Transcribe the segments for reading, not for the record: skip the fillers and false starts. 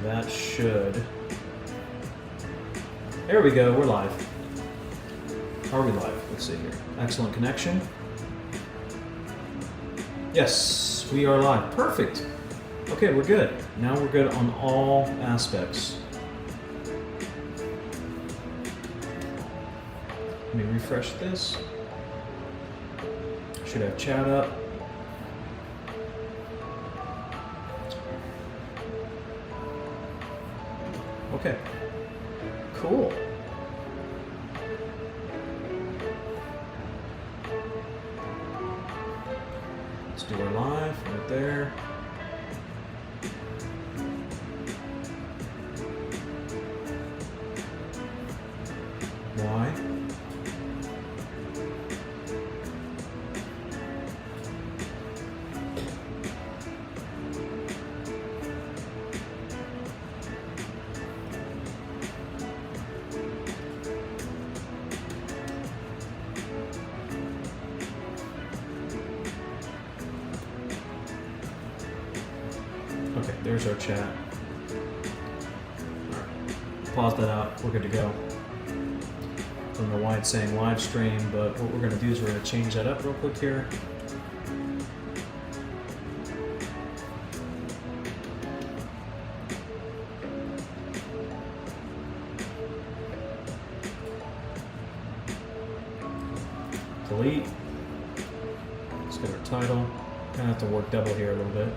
that should... There we go, we're live. Are we live? Let's see here. Excellent connection. Yes, we are live. Perfect. Okay, we're good. Now we're good on all aspects. Let me refresh this. Should have chat up. Okay. Cool. Let's do our live right there. Why? Okay, there's our chat. All right. Pause that out. We're good to go. Don't know why it's saying live stream, but what we're going to do is we're going to change that up real quick here. Delete. Let's get our title. Gonna have to work double here a little bit.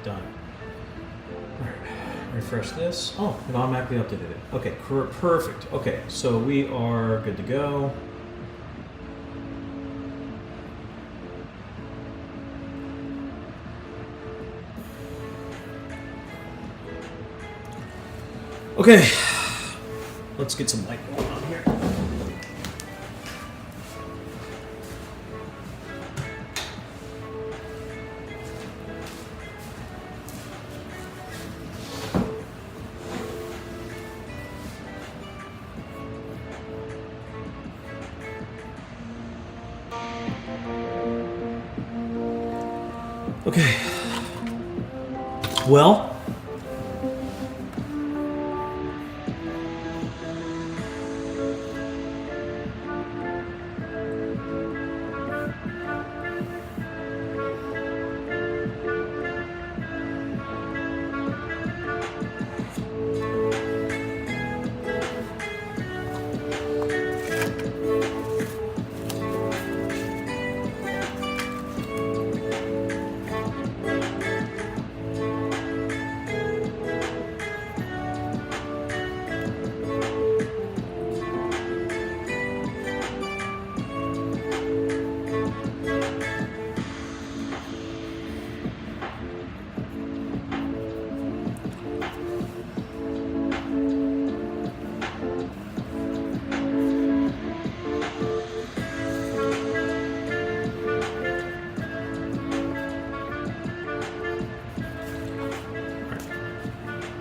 Done. All right, refresh this. Oh, it automatically updated it. Okay, perfect. Okay, so we are good to go. Okay, let's get some light going on here. Okay. Well,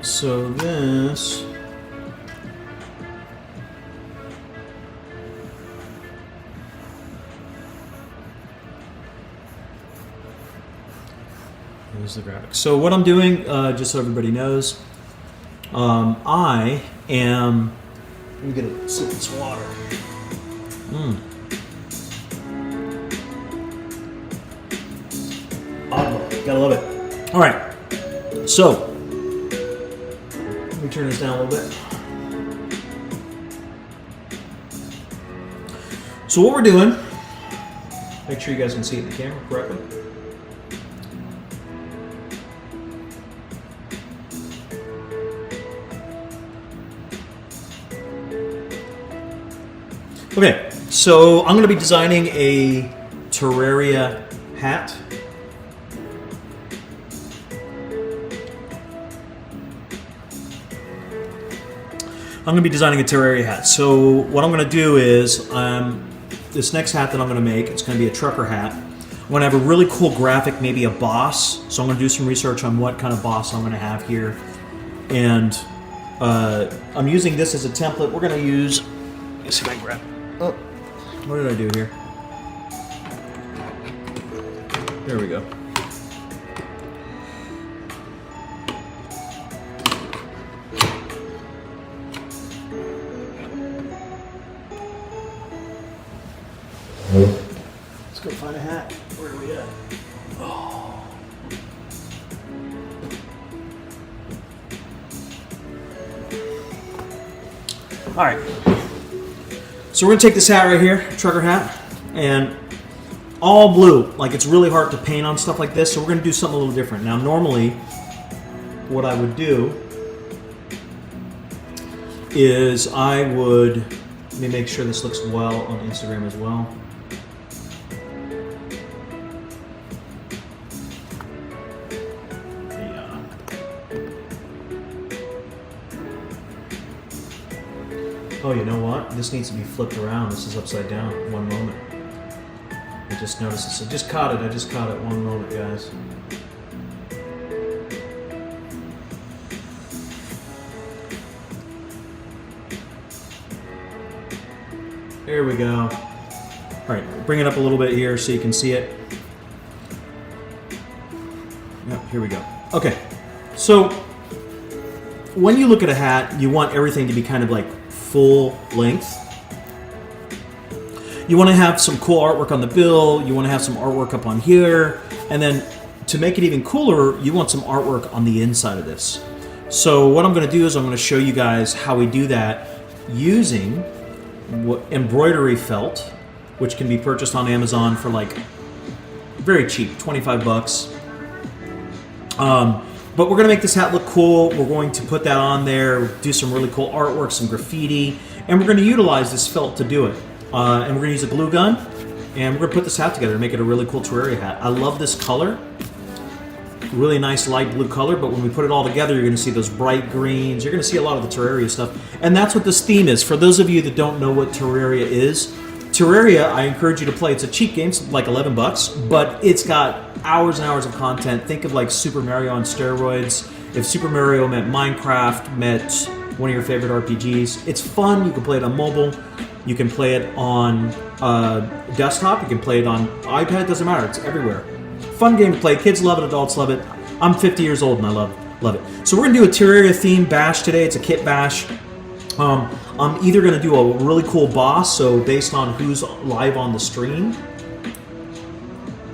so this is the graphics. So what I'm doing, just so everybody knows, I am. Let me get a sip of this water. Gotta love it. All right, so. Let me turn this down a little bit. So what we're doing, make sure you guys can see it in the camera correctly. Okay, so I'm going to be designing a Terraria hat. I'm going to be designing a Terraria hat. So what I'm going to do is, this next hat that I'm going to make, it's going to be a trucker hat. I'm going to have a really cool graphic, maybe a boss. So I'm going to do some research on what kind of boss I'm going to have here. And I'm using this as a template. We're going to use Let's see if I can grab. Oh, what did I do here? There we go. Let's go find a hat. Where are we at? Oh. All right. So we're gonna take this hat right here, trucker hat, and all blue. Like, it's really hard to paint on stuff like this, so we're gonna do something a little different. Now, normally, what I would do is I would, let me make sure this looks well on Instagram as well. Oh, you know what? This needs to be flipped around. This is upside down. One moment. I just noticed this. I just caught it. One moment, guys. There we go. All right, bring it up a little bit here so you can see it. Yep, here we go. Okay, so when you look at a hat, you want everything to be kind of like full length. You want to have some cool artwork on the bill, you want to have some artwork up on here, and then to make it even cooler, you want some artwork on the inside of this. So what I'm going to do is I'm going to show you guys how we do that using embroidery felt, which can be purchased on Amazon for like very cheap, 25 bucks. But we're going to make this hat look cool. We're going to put that on there, do some really cool artwork, some graffiti, and we're going to utilize this felt to do it. And we're going to use a glue gun, and we're going to put this hat together and make it a really cool Terraria hat. I love this color. Really nice light blue color, but when we put it all together, you're going to see those bright greens. You're going to see a lot of the Terraria stuff. And that's what this theme is. For those of you that don't know what Terraria is, Terraria, I encourage you to play. It's a cheap game, it's like 11 bucks, but it's got hours and hours of content. Think of like Super Mario on steroids. If Super Mario met Minecraft, met one of your favorite RPGs, it's fun. You can play it on mobile. You can play it on desktop. You can play it on iPad. Doesn't matter. It's everywhere. Fun game to play. Kids love it. Adults love it. I'm 50 years old and I love it. So we're going to do a Terraria themed bash today. It's a kit bash. I'm either going to do a really cool boss, so based on who's live on the stream.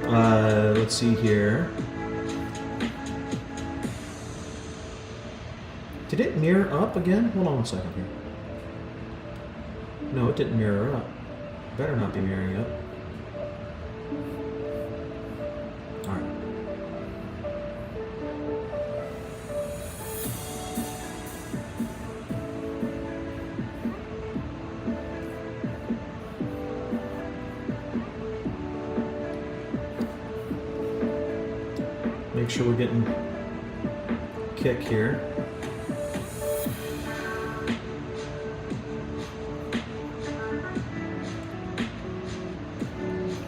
Let's see here. Did it mirror up again? Hold on one second here. No, it didn't mirror up. Better not be mirroring up. All right. Make sure we're getting kick here.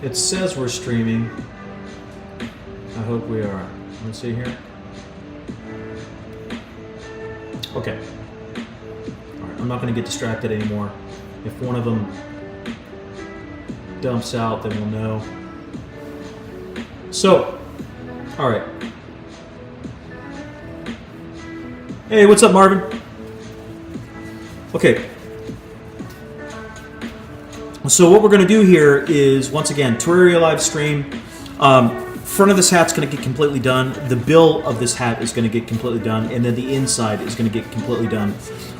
It says we're streaming. I hope we are. Let's see here. Okay. All right, I'm not going to get distracted anymore. If one of them dumps out, then we'll know. So, all right. Hey, what's up, Marvin? Okay. So what we're going to do here is, once again, Terraria live stream. Front of this hat's going to get completely done. The bill of this hat is going to get completely done, and then the inside is going to get completely done.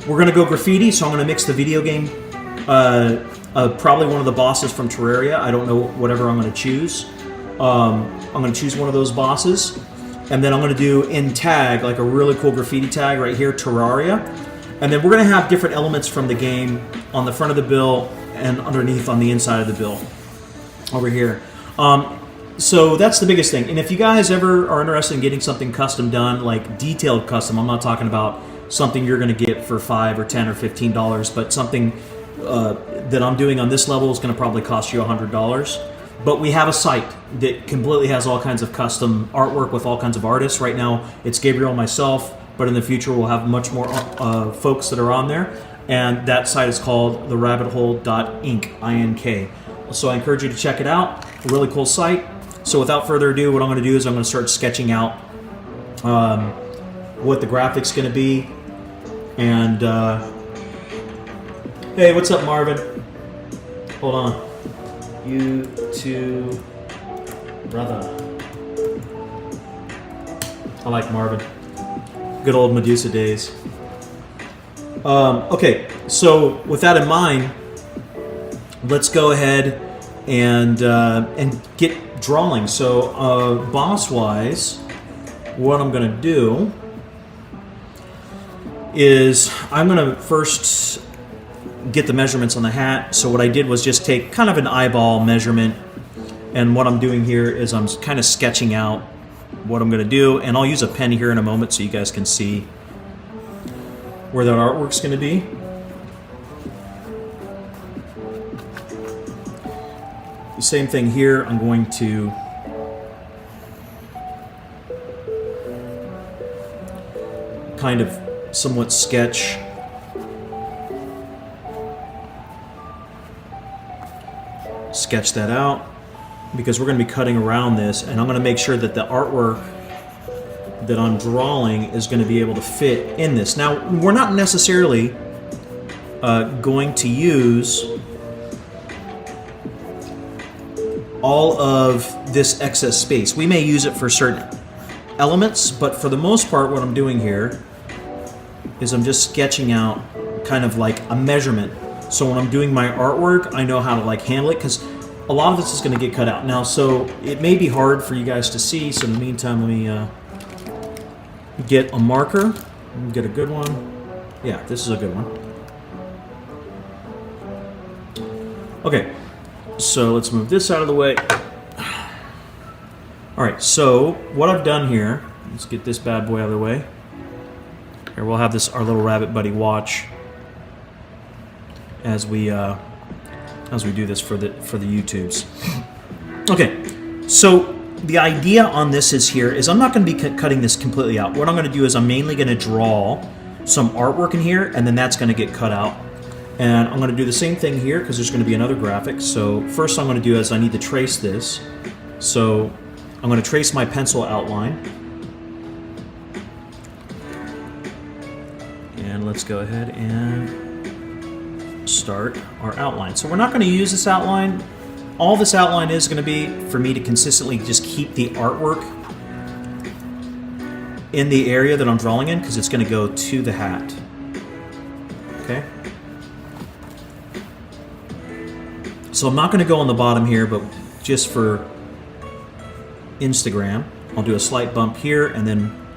We're going to go graffiti, so I'm going to mix the video game, probably one of the bosses from Terraria. I don't know whatever I'm going to choose. I'm going to choose one of those bosses, and then I'm going to do in tag, like a really cool graffiti tag right here, Terraria. And then we're going to have different elements from the game on the front of the bill and underneath on the inside of the bill over here. So that's the biggest thing. And if you guys ever are interested in getting something custom done, like detailed custom, I'm not talking about something you're going to get for $5 or $10 or $15, but something that I'm doing on this level is going to probably cost you $100. But we have a site that completely has all kinds of custom artwork with all kinds of artists. Right now, it's Gabriel and myself, but in the future, we'll have much more folks that are on there. and that site is called therabbithole.ink, I-N-K. So I encourage you to check it out. A really cool site. So without further ado, what I'm going to do is I'm going to start sketching out what the graphic's going to be. And hey, what's up, Marvin? Hold on. You too, brother. I like Marvin. Good old Medusa days. Okay, so with that in mind, let's go ahead and get drawing. So boss-wise, what I'm going to do is I'm going to first get the measurements on the hat. So what I did was just take kind of an eyeball measurement, and what I'm doing here is I'm kind of sketching out what I'm going to do, and I'll use a pen here in a moment so you guys can see where that artwork's going to be. The same thing here, I'm going to kind of somewhat sketch that out, because we're going to be cutting around this, and I'm going to make sure that the artwork that I'm drawing is going to be able to fit in this. Now, we're not necessarily going to use all of this excess space. We may use it for certain elements, but for the most part, what I'm doing here is I'm just sketching out kind of like a measurement. So when I'm doing my artwork, I know how to like handle it, because a lot of this is going to get cut out. Now, so it may be hard for you guys to see, so in the meantime, let me get a marker, get a good one. Yeah, this is a good one. Okay, so let's move this out of the way. All right, so what I've done here, let's get this bad boy out of the way. Here, we'll have this, our little rabbit buddy, watch as we do this for the YouTubes. Okay, so the idea on this is I'm not going to be cutting this completely out. What I'm going to do is I'm mainly going to draw some artwork in here, and then that's going to get cut out. And I'm going to do the same thing here because there's going to be another graphic. So first I'm going to do is I need to trace this. So I'm going to trace my pencil outline. And let's go ahead and start our outline. So we're not going to use this outline. All this outline is going to be for me to consistently just keep the artwork in the area that I'm drawing in, because it's going to go to the hat. Okay? So I'm not going to go on the bottom here, but just for Instagram, I'll do a slight bump here, and then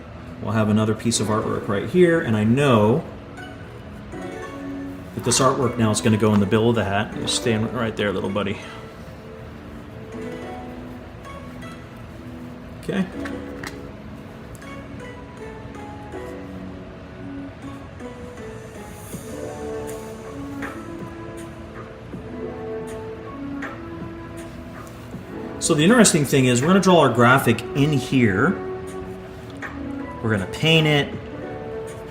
we'll have another piece of artwork right here, and I know that this artwork now is going to go in the bill of the hat. Just stand right there, little buddy. Okay. So the interesting thing is we're going to draw our graphic in here. We're going to paint it.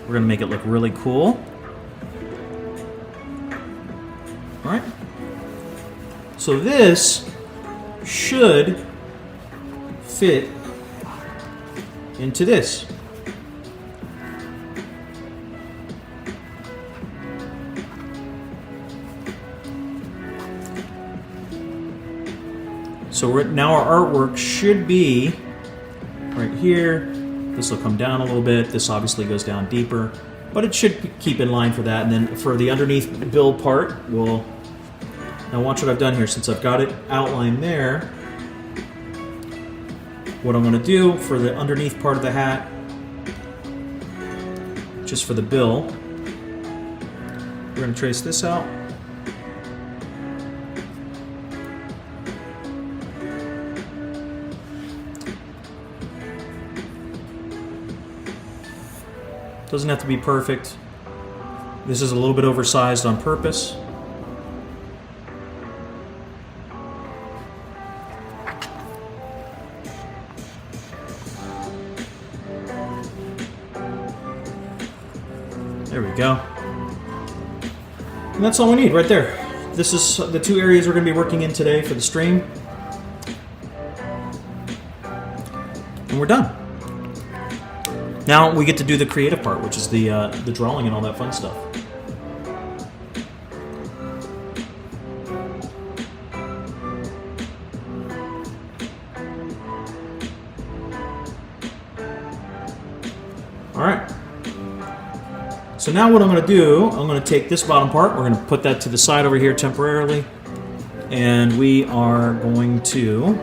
We're going to make it look really cool. All right. So this should fit into this. So now our artwork should be right here. This will come down a little bit. This obviously goes down deeper, but it should keep in line for that. And then for the underneath build part, now watch what I've done here. Since I've got it outlined there, what I'm going to do for the underneath part of the hat, just for the bill, we're going to trace this out. Doesn't have to be perfect. This is a little bit oversized on purpose. There we go. And that's all we need right there. This is the 2 areas we're going to be working in today for the stream. And we're done. Now we get to do the creative part, which is the drawing and all that fun stuff. All right. So now what I'm going to do, I'm going to take this bottom part, we're going to put that to the side over here temporarily, and we are going to...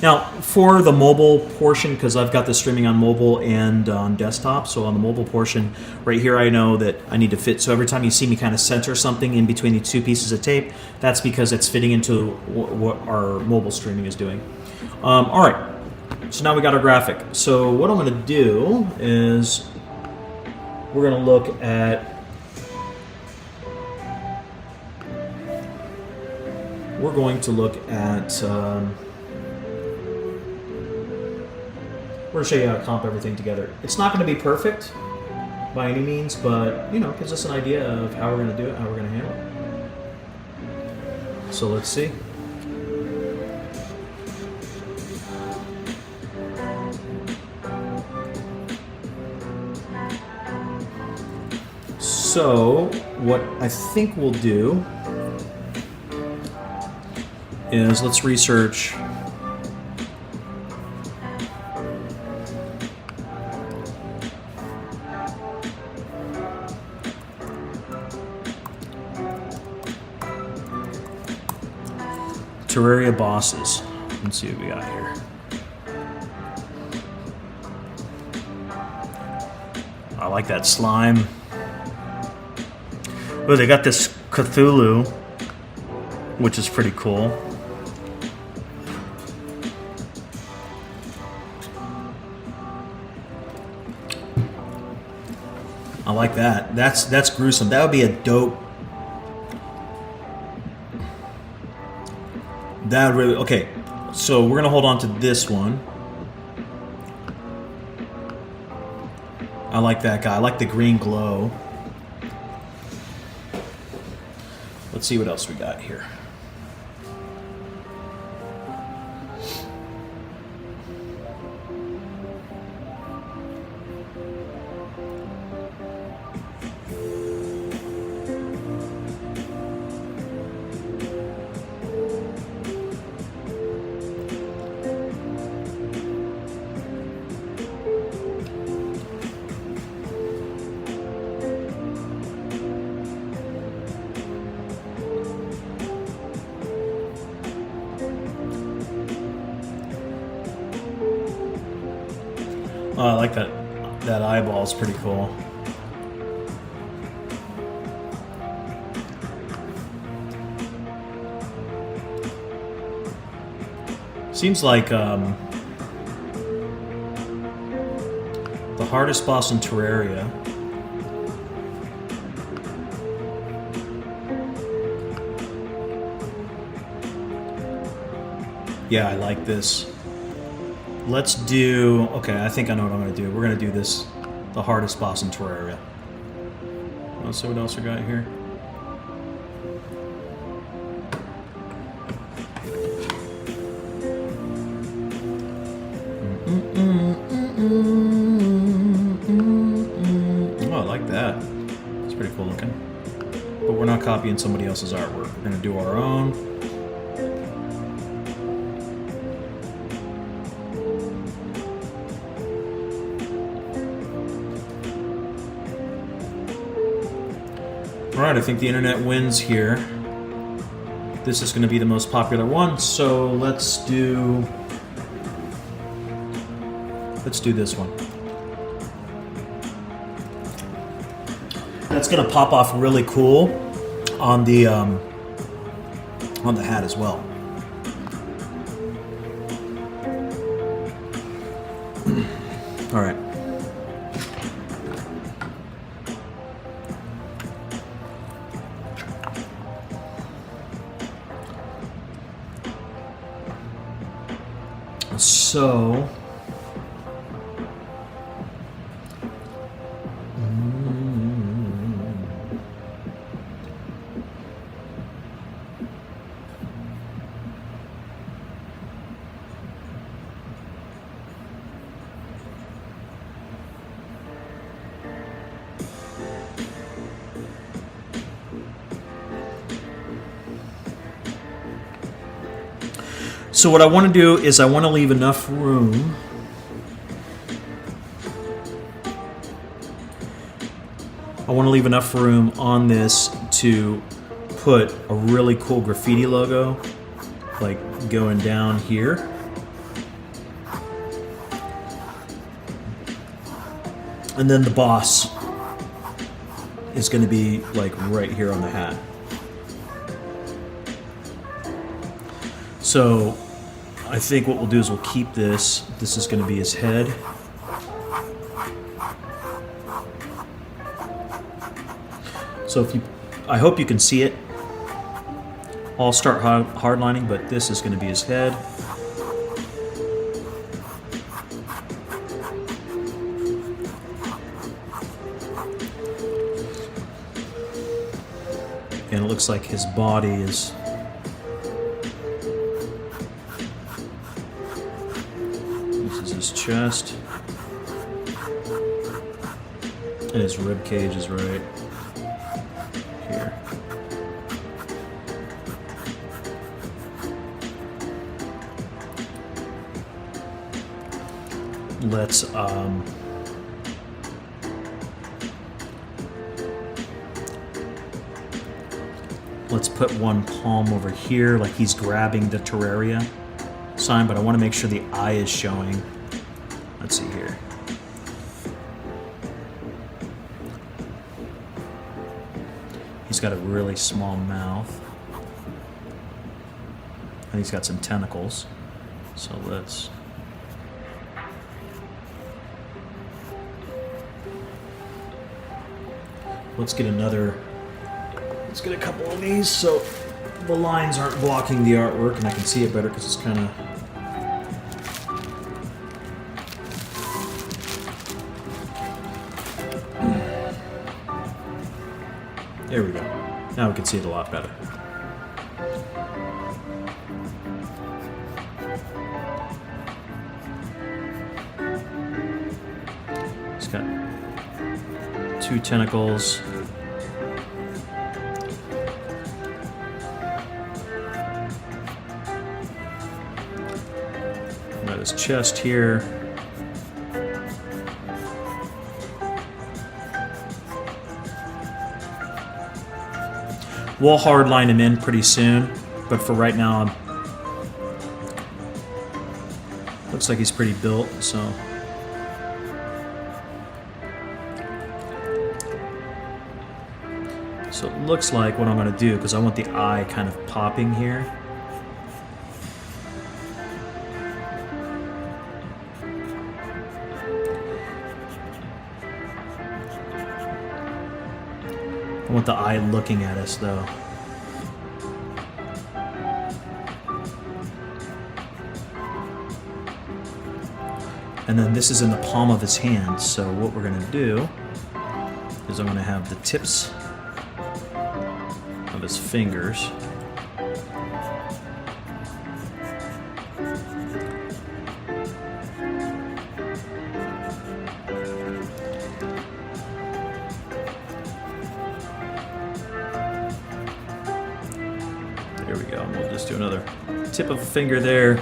Now, for the mobile portion, because I've got this streaming on mobile and on desktop, so on the mobile portion, right here I know that I need to fit, so every time you see me kind of center something in between the 2 pieces of tape, that's because it's fitting into what our mobile streaming is doing. All right. So now we got our graphic. So what I'm going to do is we're going to look at we're going to show you how to comp everything together. It's not going to be perfect by any means, but you know, it gives us an idea of how we're going to do it, how we're going to handle it. So let's see. So, what I think we'll do is let's research Terraria bosses. Let's see what we got here. I like that slime. Oh, they got this Cthulhu, which is pretty cool. I like that. That's gruesome. That would be a dope. That really okay. So we're gonna hold on to this one. I like that guy. I like the green glow. Let's see what else we got here. Oh, I like that. That eyeball is pretty cool. Seems like the hardest boss in Terraria. Yeah, I like this. Let's do... Okay, I think I know what I'm going to do. We're going to do this, the hardest boss in Terraria. Let's see what else we got here. Oh, I like that. It's pretty cool looking. But we're not copying somebody else's artwork. We're going to do our own. Alright, I think the internet wins here. This is going to be the most popular one, so let's do this one. That's going to pop off really cool on the hat as well. All right. So, So what I want to do is I want to leave enough room. I want to leave enough room on this to put a really cool graffiti logo, like going down here. And then the boss is going to be like right here on the hat. So I think what we'll do is we'll keep this. This is going to be his head. So if you, I hope you can see it. I'll start hardlining, but this is going to be his head. And it looks like his body is his chest, and his rib cage is right here. Let's put one palm over here, like he's grabbing the Terraria sign, but I want to make sure the eye is showing. Let's see here. He's got a really small mouth. And he's got some tentacles. So let's get another, let's get a couple of these so the lines aren't blocking the artwork and I can see it better because it's kind of, there we go. Now we can see it a lot better. He's got 2 tentacles. Got his chest here. We'll hardline him in pretty soon, but for right now, looks like he's pretty built, so. So it looks like what I'm gonna do, because I want the eye kind of popping here. I want the eye looking at us, though. And then this is in the palm of his hand, so what we're going to do is I'm going to have the tips of his fingers. There we go, and we'll just do another tip of a finger there.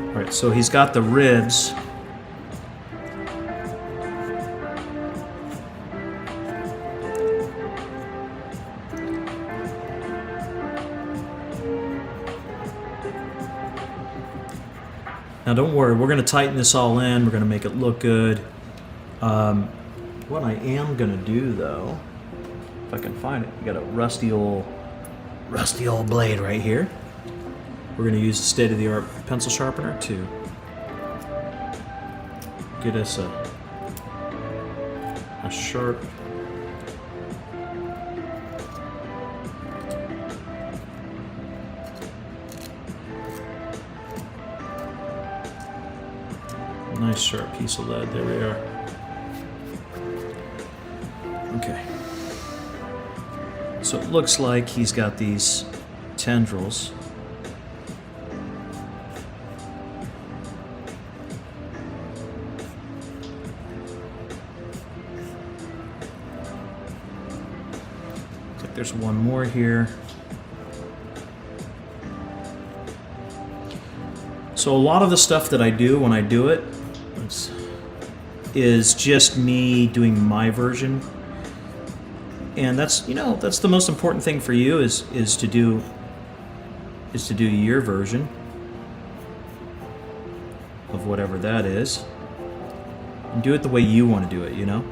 All right, so he's got the ribs. Now don't worry, we're going to tighten this all in. We're going to make it look good. What I am going to do, though, if I can find it, we got a rusty old blade right here. We're going to use the state-of-the-art pencil sharpener to get us a sharp nice sharp piece of lead. There we are. Okay. So it looks like he's got these tendrils. Looks like there's one more here. So a lot of the stuff that I do when I do it is just me doing my version. And that's, you know, that's the most important thing for you is to do your version of whatever that is. And do it the way you want to do it, you know?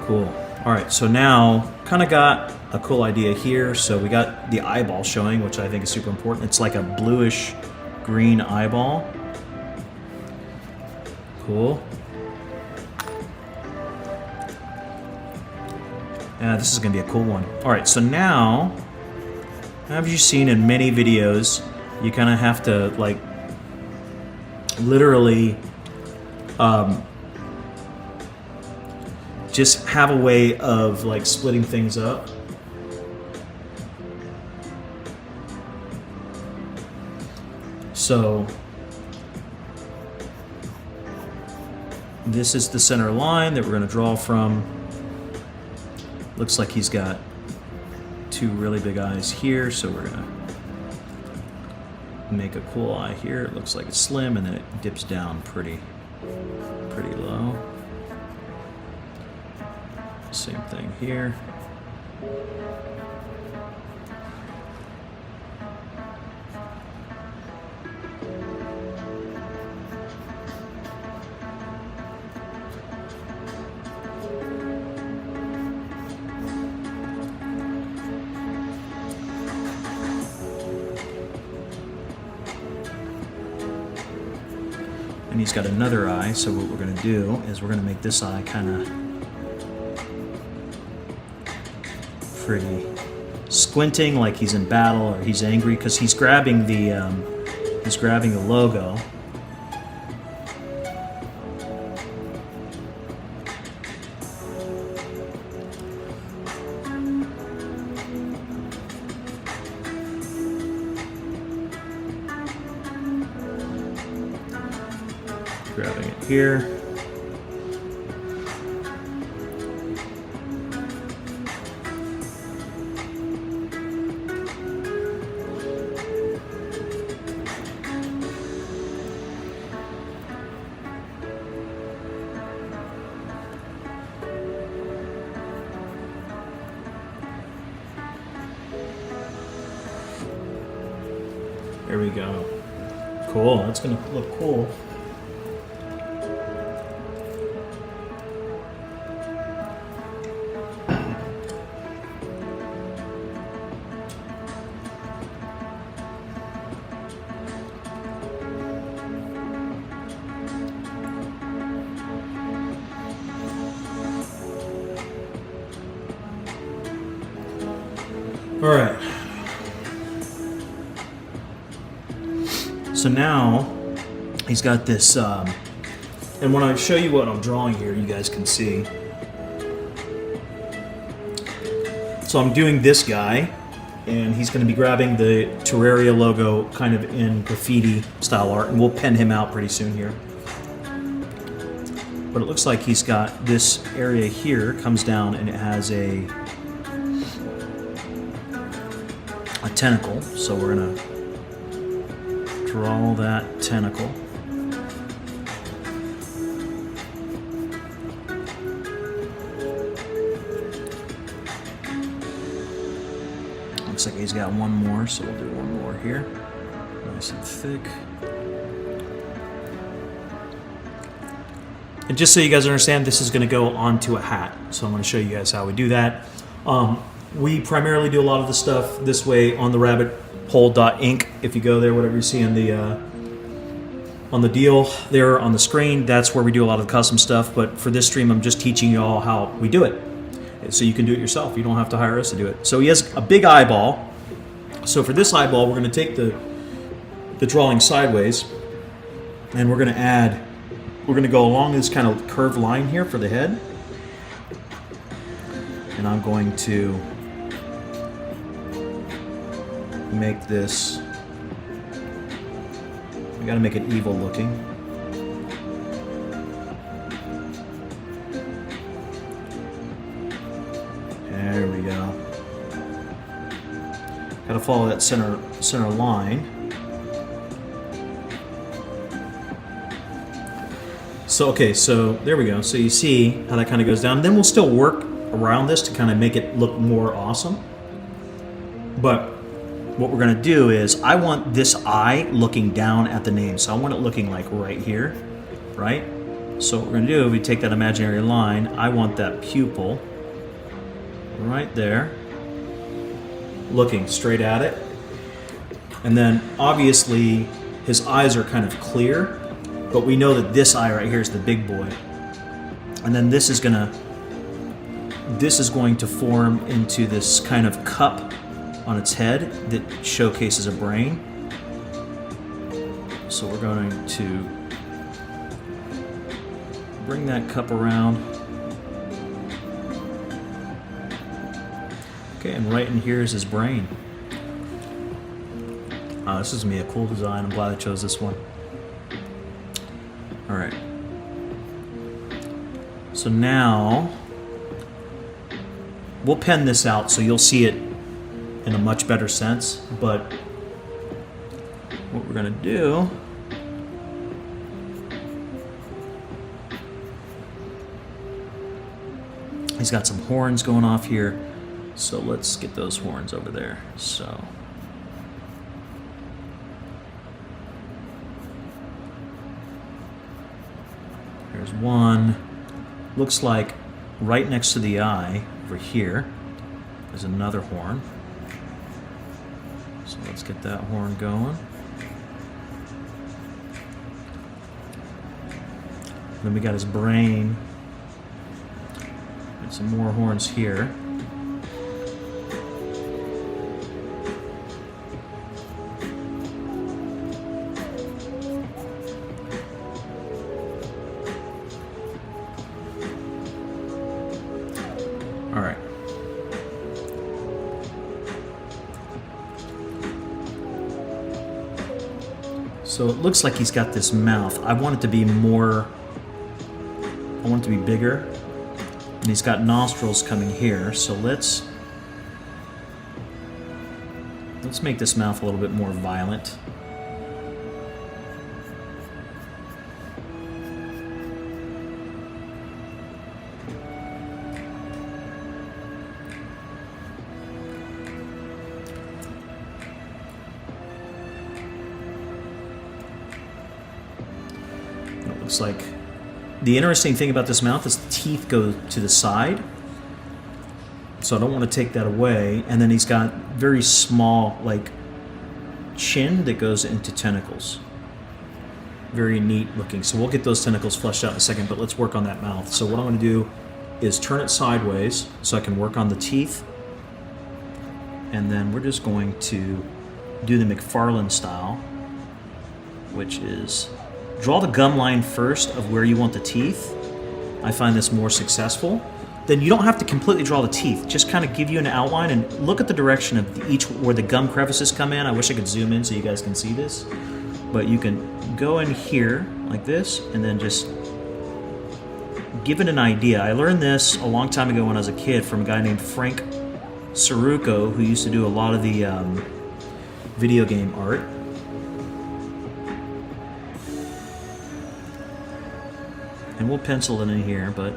Cool. All right, so now kind of got a cool idea here. So we got the eyeball showing, which I think is super important. It's like a bluish green eyeball. Cool. This is going to be a cool one. All right, so now, as you've seen in many videos, you kind of have to, like, literally just have a way of, like, splitting things up. So this is the center line that we're going to draw from. Looks like he's got two really big eyes here, so we're going to make a cool eye here. It looks like it's slim, and then it dips down pretty low. Same thing here. And he's got another eye, so what we're going to do is we're going to make this eye kind of pretty squinting, like he's in battle or he's angry, because he's grabbing the logo. Grabbing it here. There we go. Cool, that's gonna look cool. All right. So now he's got this, and when I show you what I'm drawing here, you guys can see. So I'm doing this guy, and he's going to be grabbing the Terraria logo kind of in graffiti style art, and we'll pen him out pretty soon here. But it looks like he's got this area here, comes down, and it has a tentacle, so we're going to draw that tentacle. Looks like he's got one more, so we'll do one more here. Nice and thick. And just so you guys understand, this is going to go onto a hat. So I'm going to show you guys how we do that. We primarily do a lot of the stuff this way on the rabbithole.ink. If you go there, whatever you see on the deal there on the screen, that's where we do a lot of the custom stuff. But for this stream, I'm just teaching you all how we do it. So you can do it yourself. You don't have to hire us to do it. So he has a big eyeball. So for this eyeball, we're going to take the drawing sideways, and we're going to add we're going to go along this kind of curved line here for the head. And I'm going to make this, we got to make it evil looking. There we go. Got to follow that center line. So okay, so there we go. So you see how that kind of goes down. Then we'll still work around this to kind of make it look more awesome. But what we're going to do is I want this eye looking down at the name. So I want it looking like right here, right? So what we're going to do, we take that imaginary line. I want that pupil right there, looking straight at it. And then obviously his eyes are kind of clear, but we know that this eye right here is the big boy. And then this is going to form into this kind of cup on its head that showcases a brain. So we're going to bring that cup around. Okay, and right in here is his brain. This is going to be a cool design. I'm glad I chose this one. All right. So now we'll pen this out so you'll see it in a much better sense. But what we're going to do he's got some horns going off here. So let's get those horns over there. So here's one. Looks like right next to the eye over here is another horn. So let's get that horn going. Then we got his brain. And some more horns here. All right. So it looks like he's got this mouth. I want it to be more, I want it to be bigger. And he's got nostrils coming here. So let's make this mouth a little bit more violent. Looks like the interesting thing about this mouth is the teeth go to the side, so I don't want to take that away. And then he's got very small, like, chin that goes into tentacles. Very neat looking. So we'll get those tentacles fleshed out in a second, but let's work on that mouth. So what I'm going to do is turn it sideways so I can work on the teeth, and then we're just going to do the McFarlane style, which is draw the gum line first of where you want the teeth. I find this more successful. Then you don't have to completely draw the teeth. Just kind of give you an outline and look at the direction of each where the gum crevices come in. I wish I could zoom in so you guys can see this. But you can go in here like this and then just give it an idea. I learned this a long time ago when I was a kid from a guy named Frank Saruco, who used to do a lot of the video game art. And we'll pencil it in here, but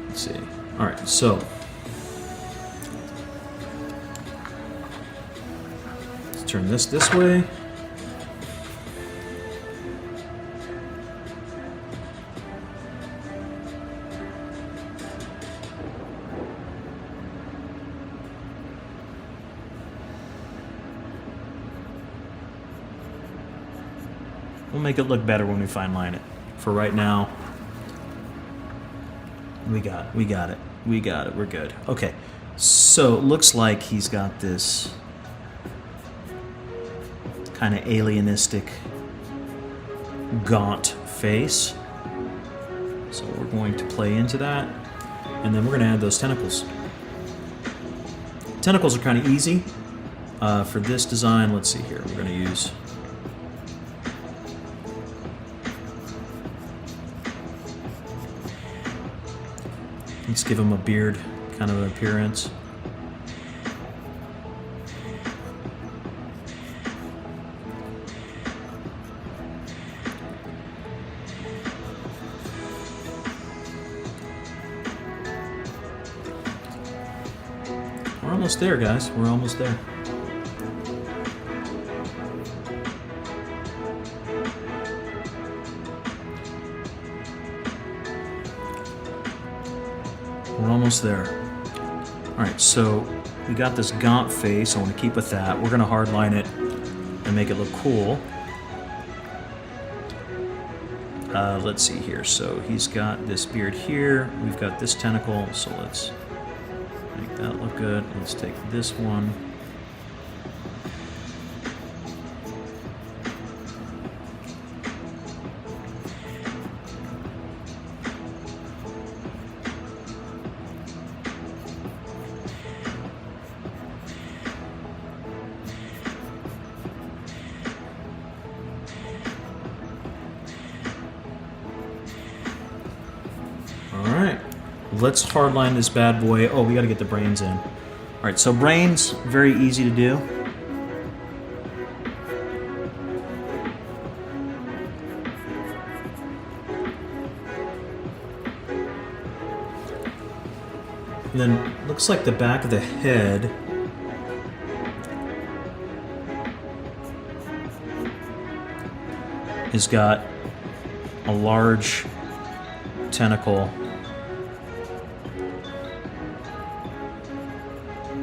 let's see. All right, so let's turn this way. We'll make it look better when we fine line it. For right now, we got it. We're good. Okay, so it looks like he's got this kind of alienistic, gaunt face. So we're going to play into that, and then we're going to add those tentacles. Tentacles are kind of easy. For this design, let's see here, we're going to use... Let's give him a beard kind of appearance. We're almost there, guys. We're almost there. We're almost there. Alright, so we got this gaunt face. I want to keep with that. We're going to hardline it and make it look cool. Let's see here. So he's got this beard here. We've got this tentacle. So let's make that look good. Let's take this one. Alright, let's hardline this bad boy. Oh, we gotta get the brains in. Alright, so brains, very easy to do. And then, looks like the back of the head has got a large tentacle.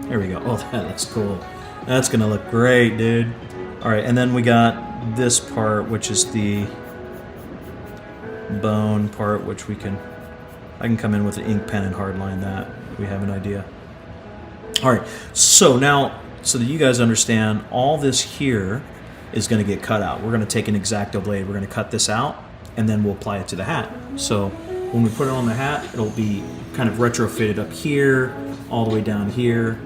There we go. Oh, that looks cool. That's gonna look great, dude. Alright, and then we got this part, which is the bone part, which we can... I can come in with an ink pen and hardline that. We have an idea. Alright, so now, so that you guys understand, all this here is going to get cut out. We're going to take an X-Acto blade, we're going to cut this out, and then we'll apply it to the hat. So when we put it on the hat, it'll be kind of retrofitted up here, all the way down here.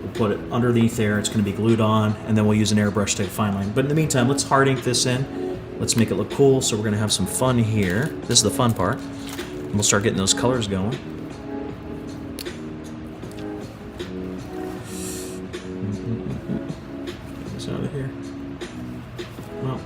We'll put it underneath there, it's going to be glued on, and then we'll use an airbrush to fine line. But in the meantime, let's hard ink this in. Let's make it look cool, so we're going to have some fun here. This is the fun part. And we'll start getting those colors going. Get this out of here. Well.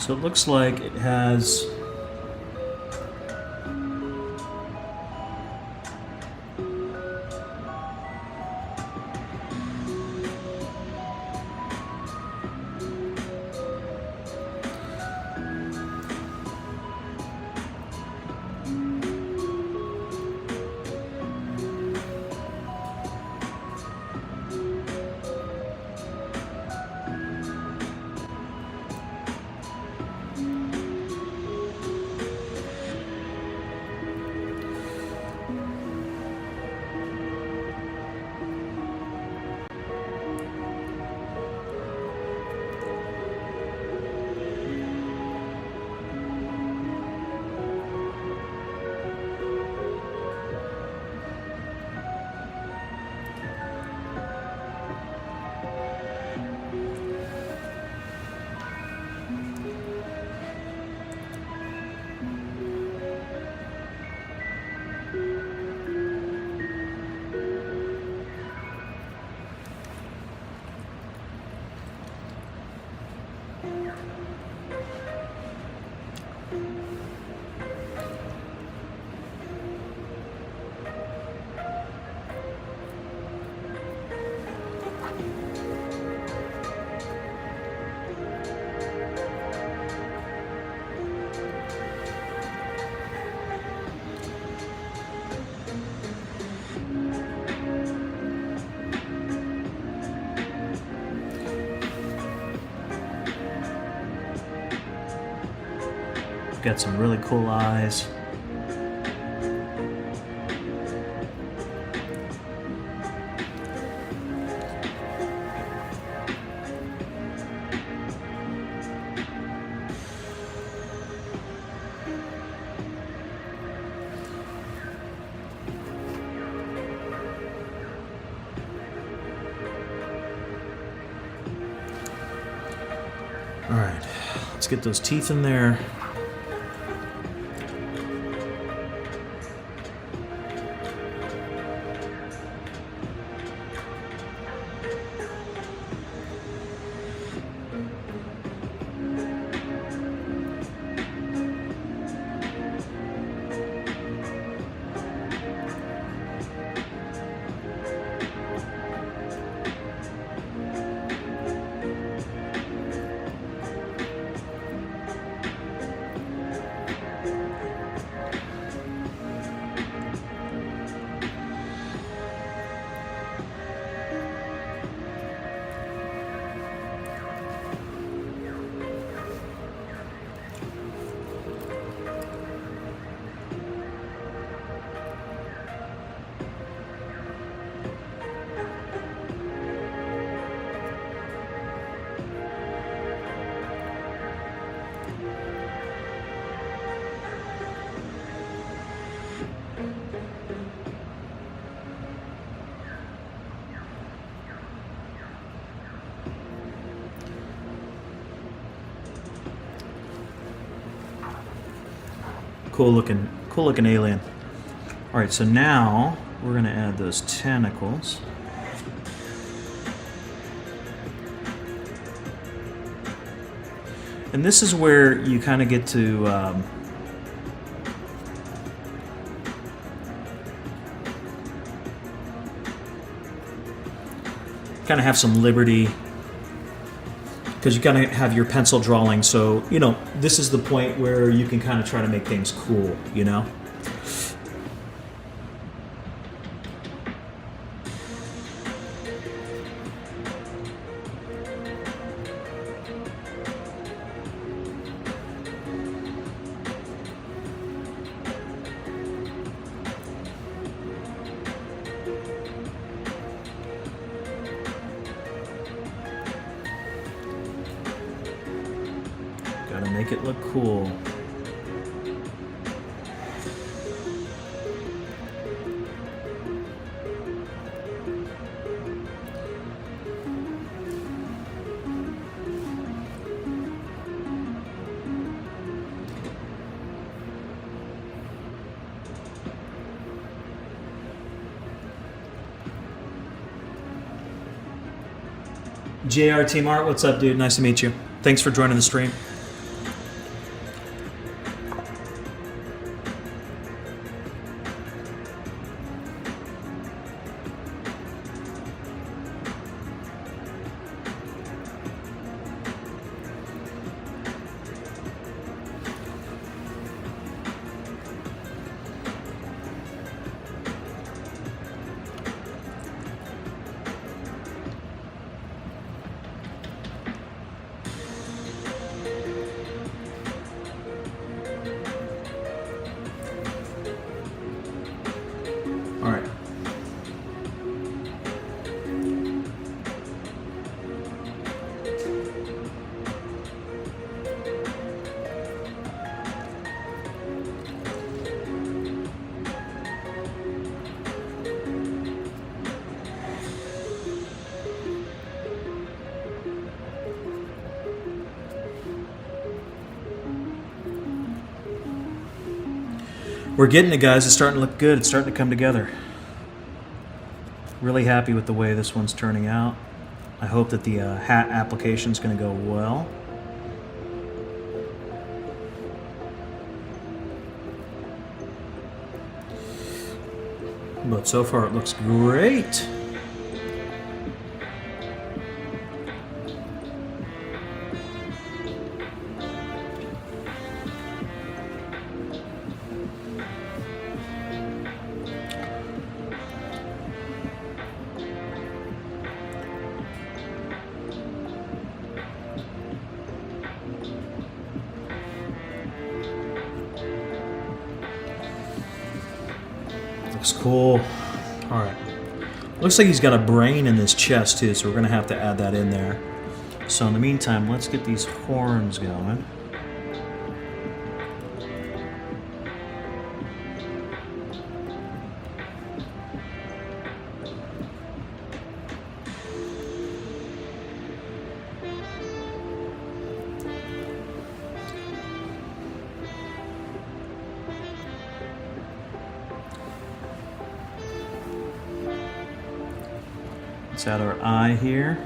So it looks like it has... Got some really cool eyes. All right, let's get those teeth in there. Cool looking alien. All right, so now we're gonna add those tentacles. And this is where you kind of get to kind of have some liberty, because you kind of have your pencil drawing. So, you know, this is the point where you can kind of try to make things cool, you know? Gotta make it look cool. JR Team Art, what's up, dude? Nice to meet you. Thanks for joining the stream. We're getting it, guys. It's starting to look good. It's starting to come together. Really happy with the way this one's turning out. I hope that the hat application is going to go well. But so far it looks great. Looks cool. All right. Looks like he's got a brain in his chest too, so we're gonna have to add that in there. So in the meantime, let's get these horns going. Let's add our eye here.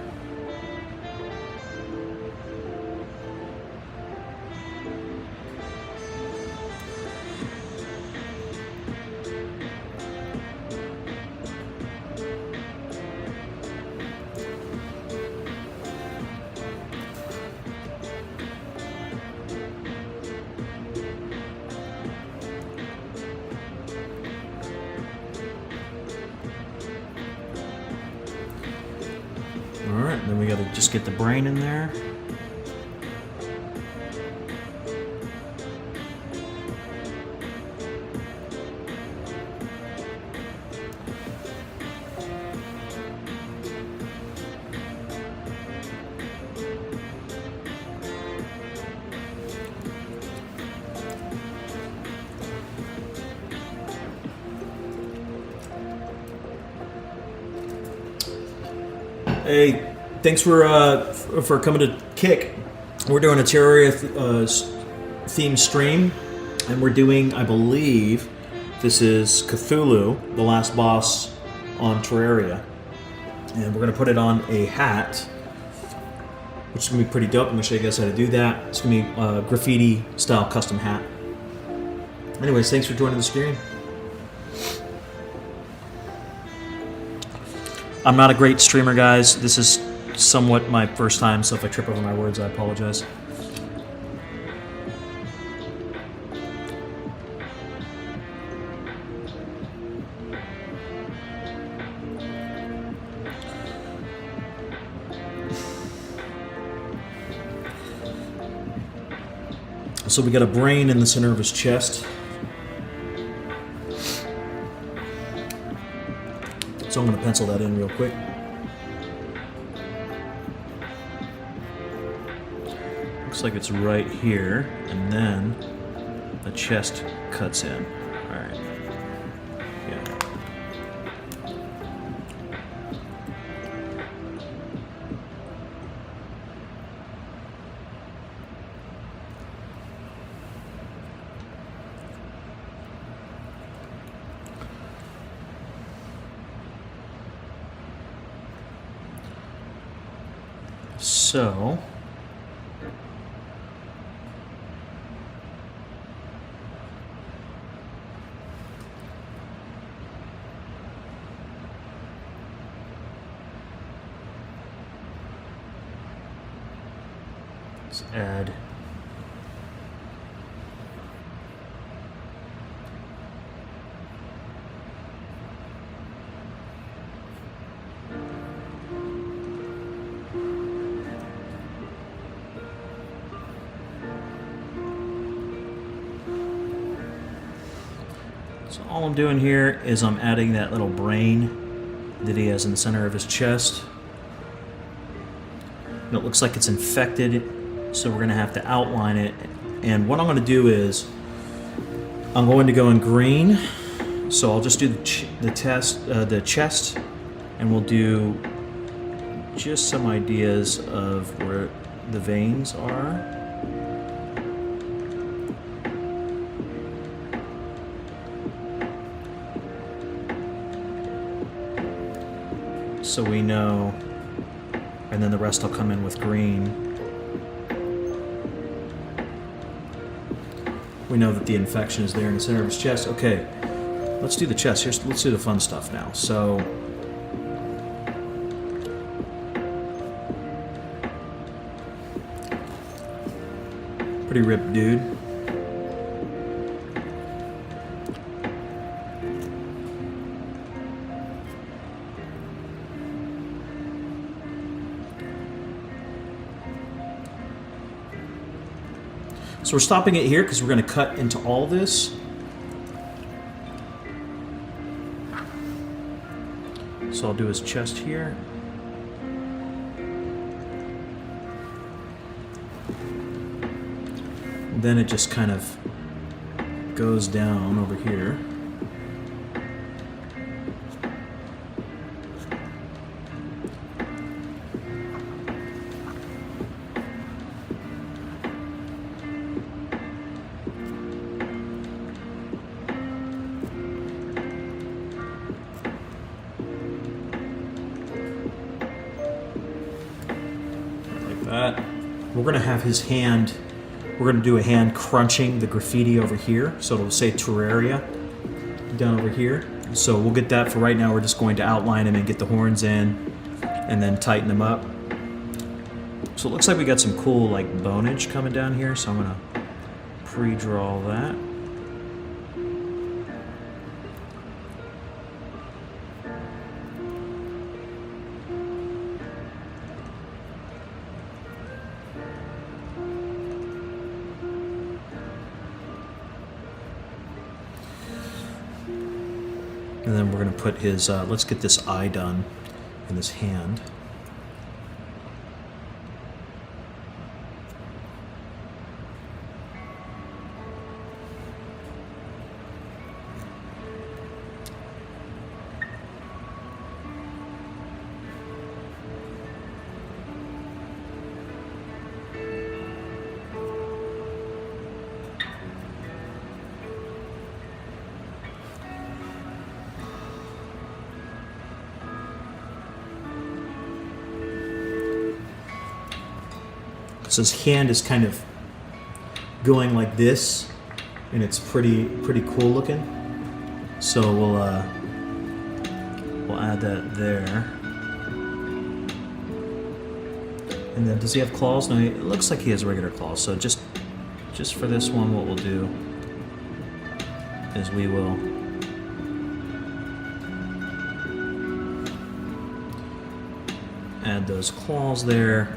Alright, then we gotta just get the brain in there. Hey, thanks for coming to Kick. We're doing a Terraria themed stream, and we're doing, I believe, this is Cthulhu, the last boss on Terraria, and we're gonna put it on a hat, which is gonna be pretty dope. I'm gonna show you guys how to do that. It's gonna be a graffiti style custom hat. Anyways, thanks for joining the stream. I'm not a great streamer, guys. This is somewhat my first time, so if I trip over my words, I apologize. So we got a brain in the center of his chest. So I'm going to pencil that in real quick. Looks like it's right here, and then the chest cuts in. All right. Yeah. So let's add So all I'm doing here is I'm adding that little brain that he has in the center of his chest. And it looks like it's infected, so we're going to have to outline it. And what I'm going to do is I'm going to go in green. So I'll just do the chest, and we'll do just some ideas of where the veins are. so we know, and then the rest will come in with green. We know that the infection is there in the center of his chest. Okay, let's do the chest. Let's do the fun stuff now. So, pretty ripped dude. So we're stopping it here because we're going to cut into all this. So I'll do his chest here. And then it just kind of goes down over here. We're going to have his hand, we're going to do a hand crunching the graffiti over here. So it'll say Terraria down over here. So we'll get that. For right now, we're just going to outline him and get the horns in and then tighten them up. So it looks like we got some cool like bonage coming down here. So I'm going to pre-draw that. And then we're going to put his, let's get this eye done in his hand. So his hand is kind of going like this, and it's pretty cool looking. So we'll add that there. And then does he have claws? No, it looks like he has regular claws. So just for this one, what we'll do is we will add those claws there.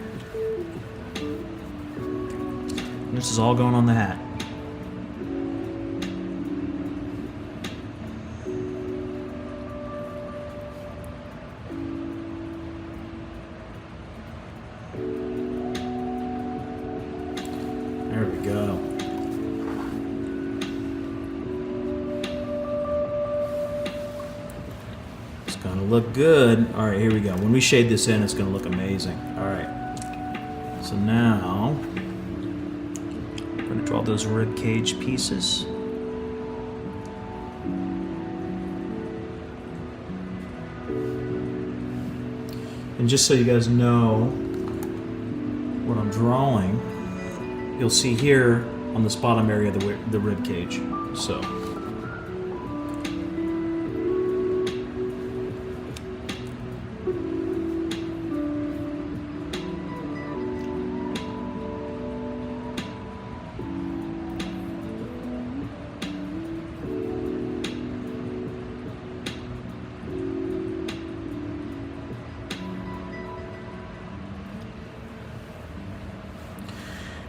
This is all going on the hat. There we go. It's gonna look good. All right, here we go. When we shade this in, it's gonna look amazing. All right. So now, draw those rib cage pieces. And just so you guys know what I'm drawing, you'll see here on this bottom area the rib cage. So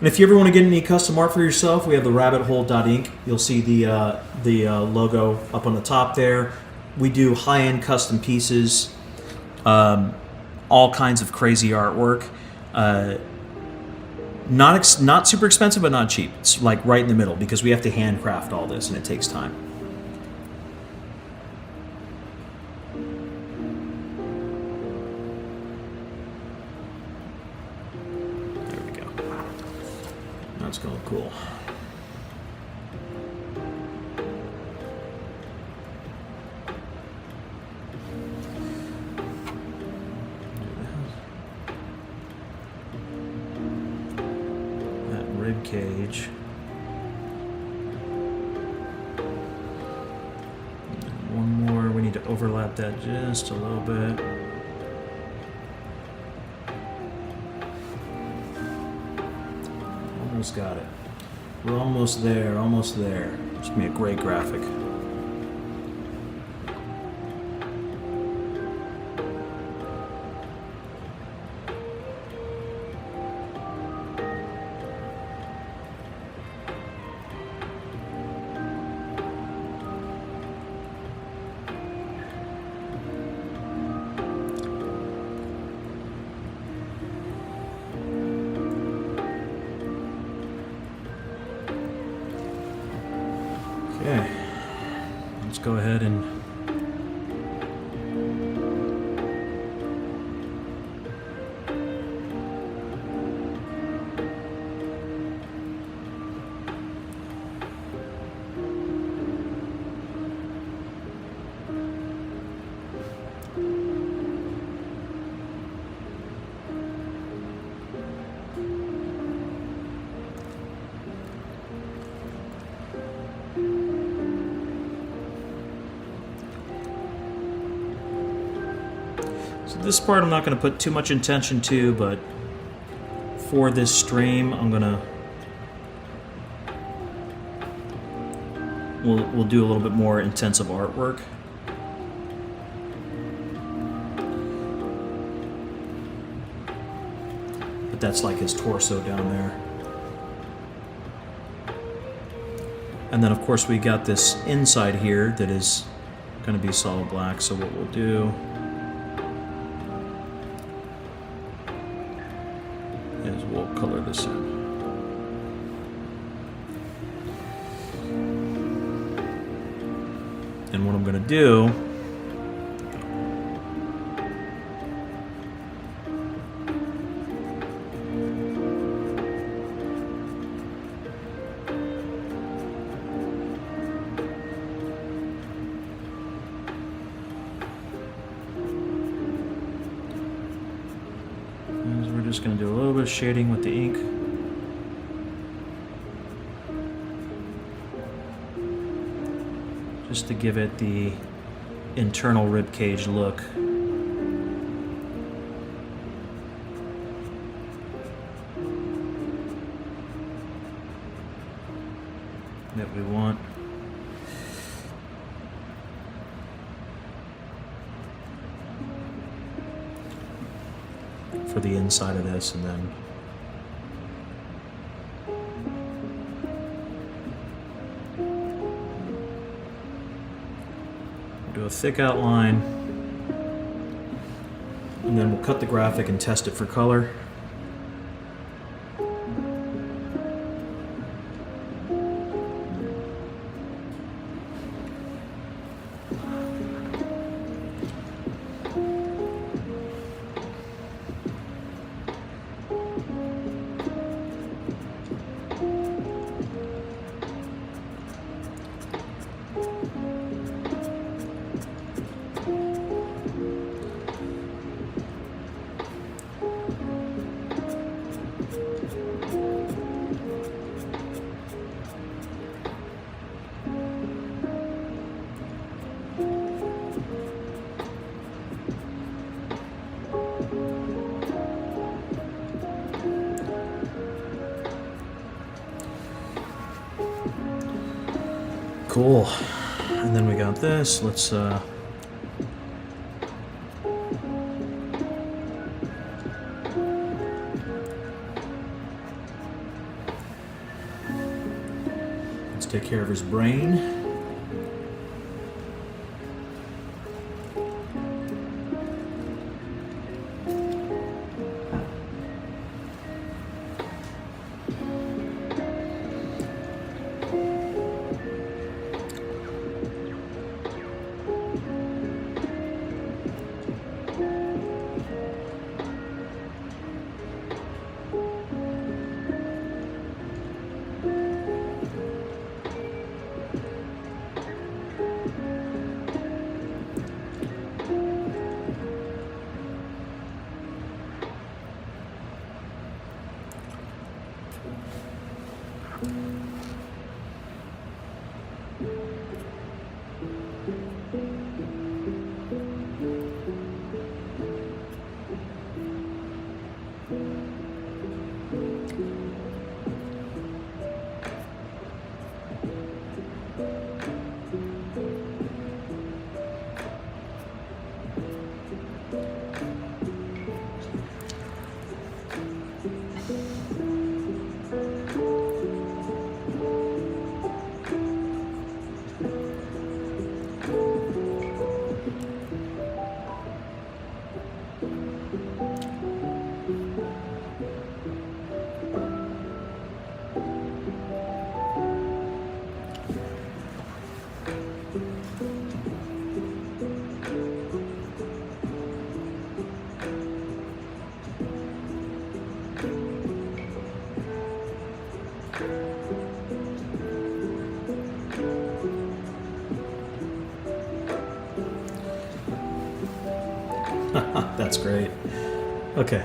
and if you ever want to get any custom art for yourself, we have the rabbithole.ink. You'll see the logo up on the top there. We do high-end custom pieces, all kinds of crazy artwork. Not super expensive, but not cheap. It's like right in the middle because we have to handcraft all this, and it takes time. That's gonna look cool. cage. One more, we need to overlap that just a little bit. Almost got it. We're almost there, almost there. It's gonna be a great graphic. Okay, let's go ahead and this part I'm not going to put too much intention to, but for this stream I'm gonna we'll do a little bit more intensive artwork. But that's like his torso down there. And then of course we got this inside here that is going to be solid black, so what we'll do is we'll color this in. And what I'm going to do is we're just going to do a little bit of shading with the ink. Just to give it the internal ribcage look. That we want. For the inside of this, and then do a thick outline, and then we'll cut the graphic and test it for color. Cool. And then we got this. Let's take care of his brain. That's great. Okay.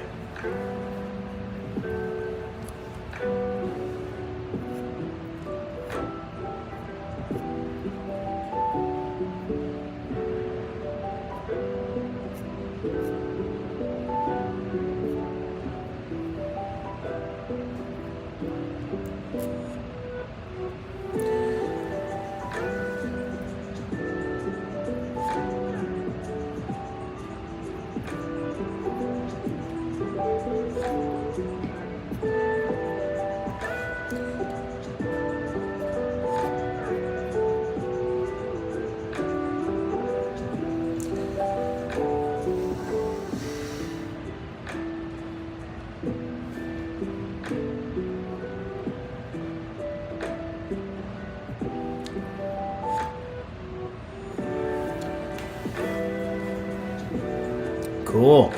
Cool.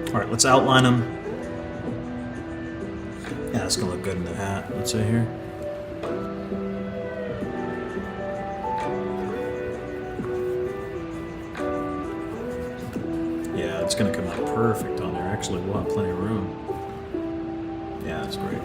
All right, let's outline them. Yeah, that's gonna look good in the hat. Let's see here. Yeah, it's gonna come out perfect on there. Actually, we'll have plenty of room. Yeah, that's great.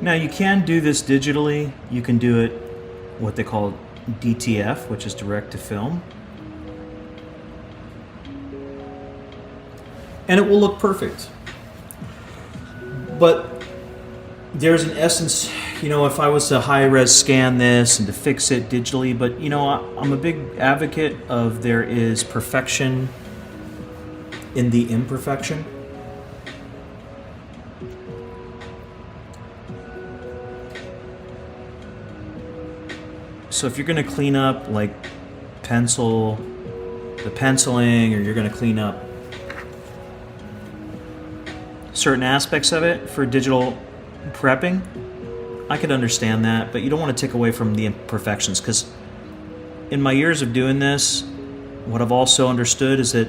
Now you can do this digitally. You can do it what they call DTF, which is direct to film. And it will look perfect. But there's an essence, you know, if I was to high-res scan this and to fix it digitally, but, you know, I'm a big advocate of there is perfection in the imperfection. So if you're going to clean up, like, the penciling, or you're going to clean up certain aspects of it for digital prepping, I could understand that, but you don't want to take away from the imperfections, because in my years of doing this, what I've also understood is that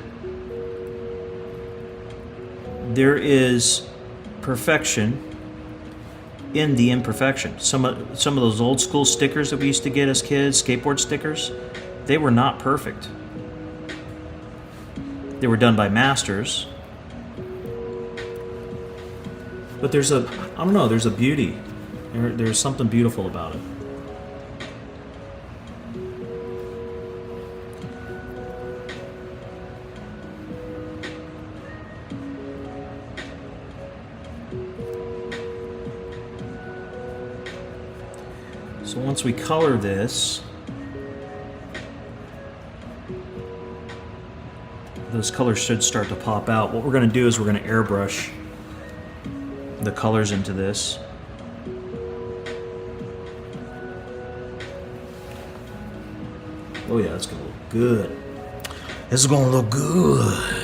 there is perfection in the imperfection. Some of those old school stickers that we used to get as kids, skateboard stickers, they were not perfect. They were done by masters. But there's a, I don't know, there's a beauty. There's something beautiful about it. So once we color this, those colors should start to pop out. What we're going to do is we're going to airbrush the colors into this. Oh yeah, it's going to look good. This is going to look good.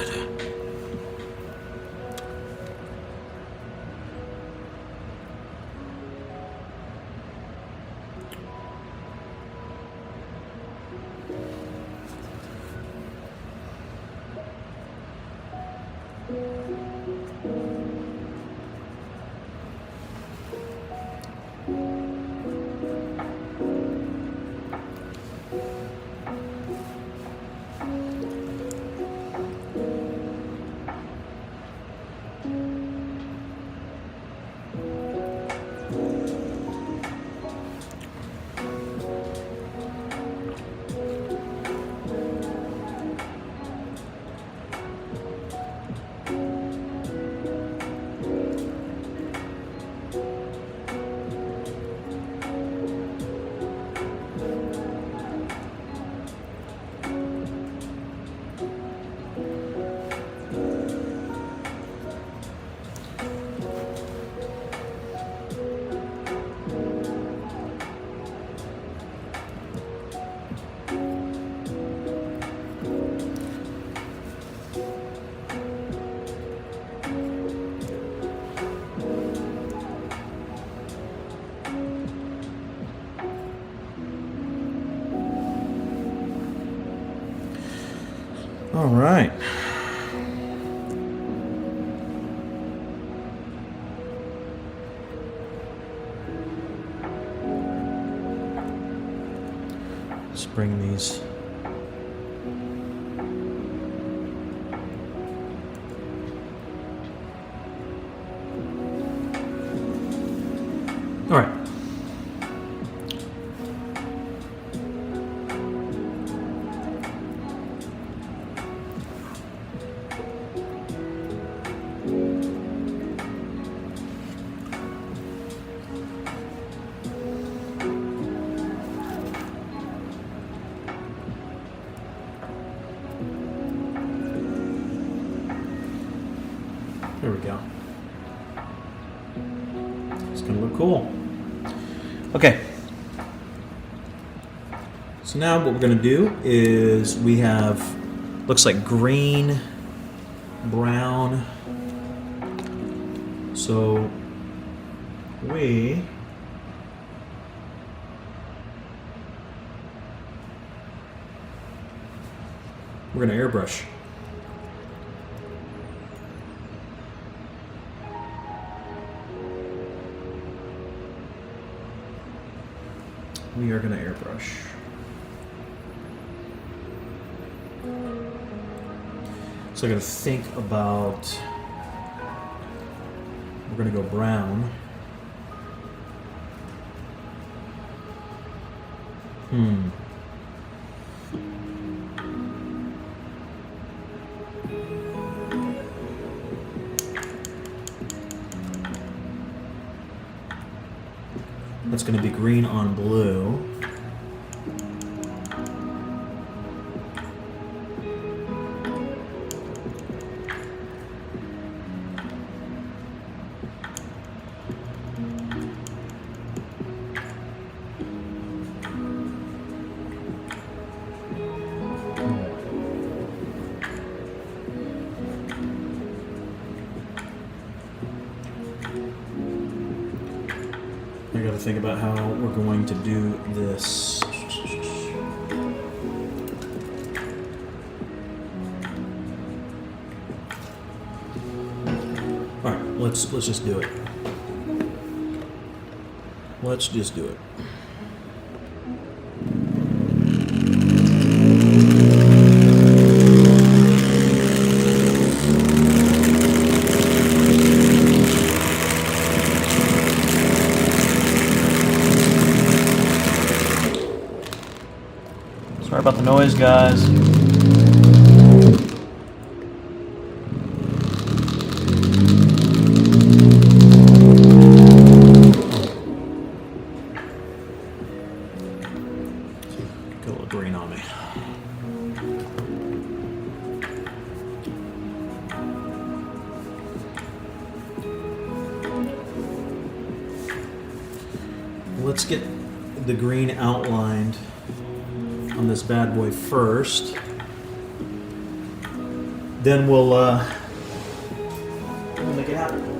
All right. Let's bring these. All right. There we go. It's gonna look cool. Okay. So now what we're gonna do is we have, looks like green, brown. So we're gonna airbrush. We are going to airbrush. So I'm going to think about, we're going to go brown. That's going to be green on blue. I got to think about how we're going to do this. All right, let's just do it. Let's just do it. Sorry about the noise, guys. Got a little green on me. Let's get the green outlined on this bad boy first. Then we'll make it happen.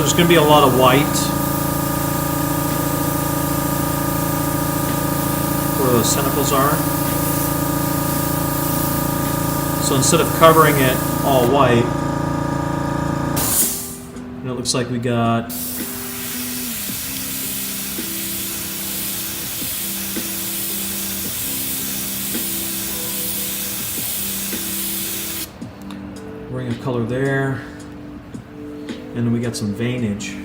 So there's going to be a lot of white where those tentacles are. So instead of covering it all white, it looks like we got ring of color there, and then we got some veinage.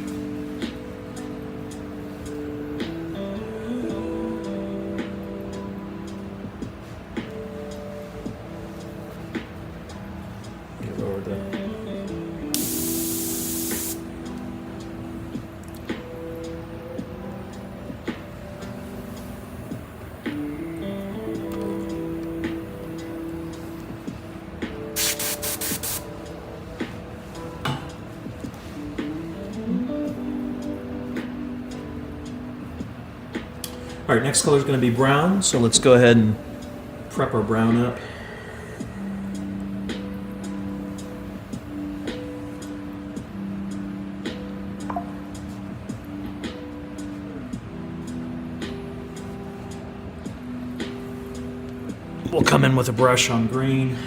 Get over there. All right, next color is going to be brown, so let's go ahead and prep our brown up. We'll come in with a brush on green.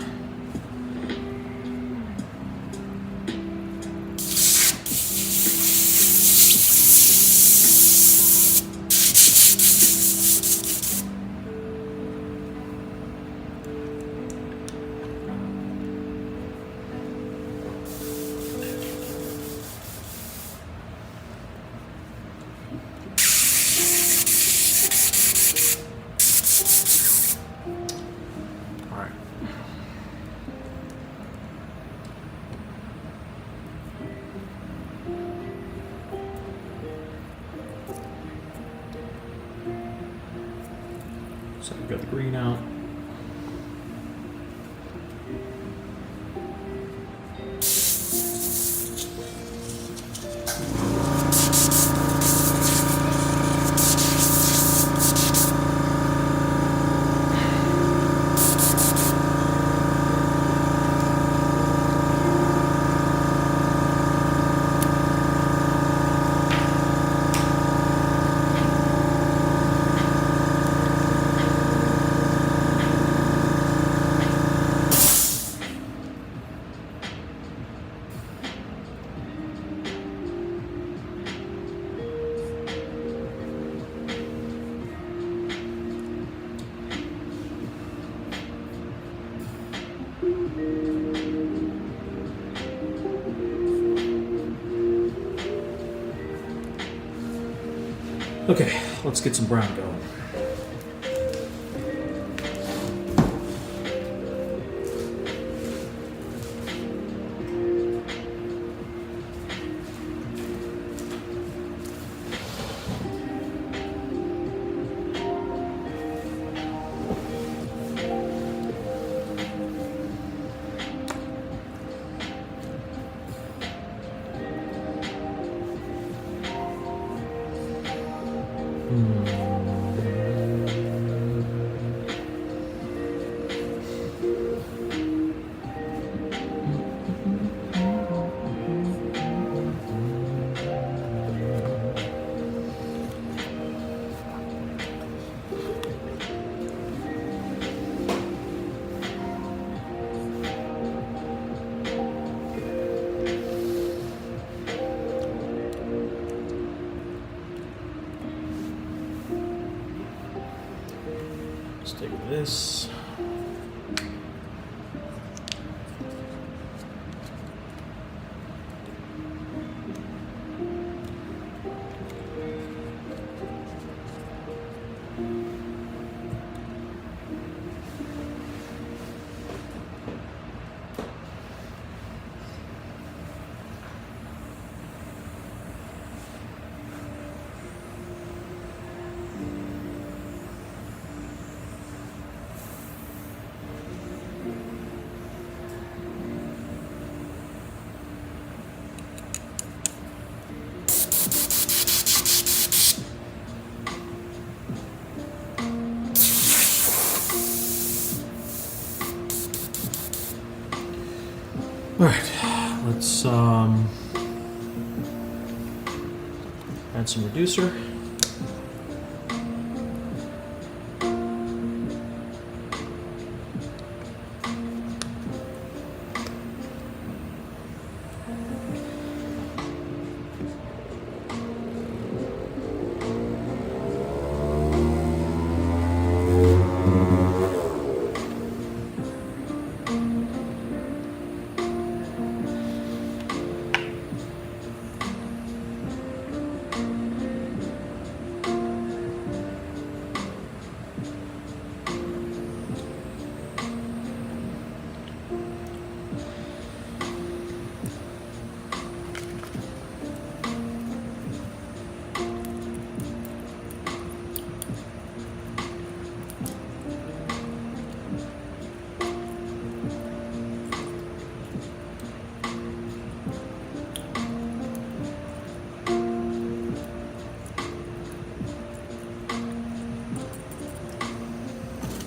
So we've got the green out. Okay, let's get some brown going. Let's take this. All right, let's Add some reducer.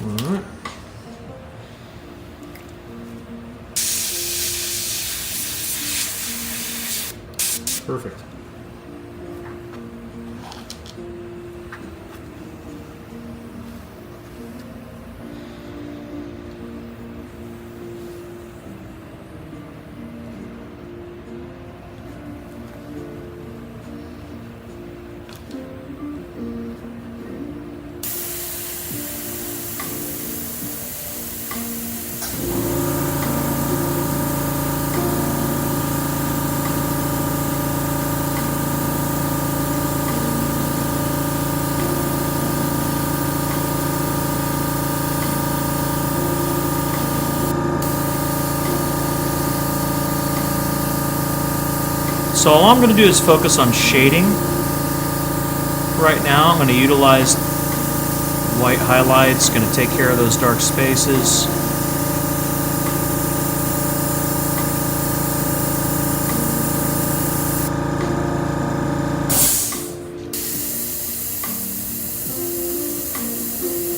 Alright. Perfect. So all I'm going to do is focus on shading. Right now I'm going to utilize white highlights, going to take care of those dark spaces.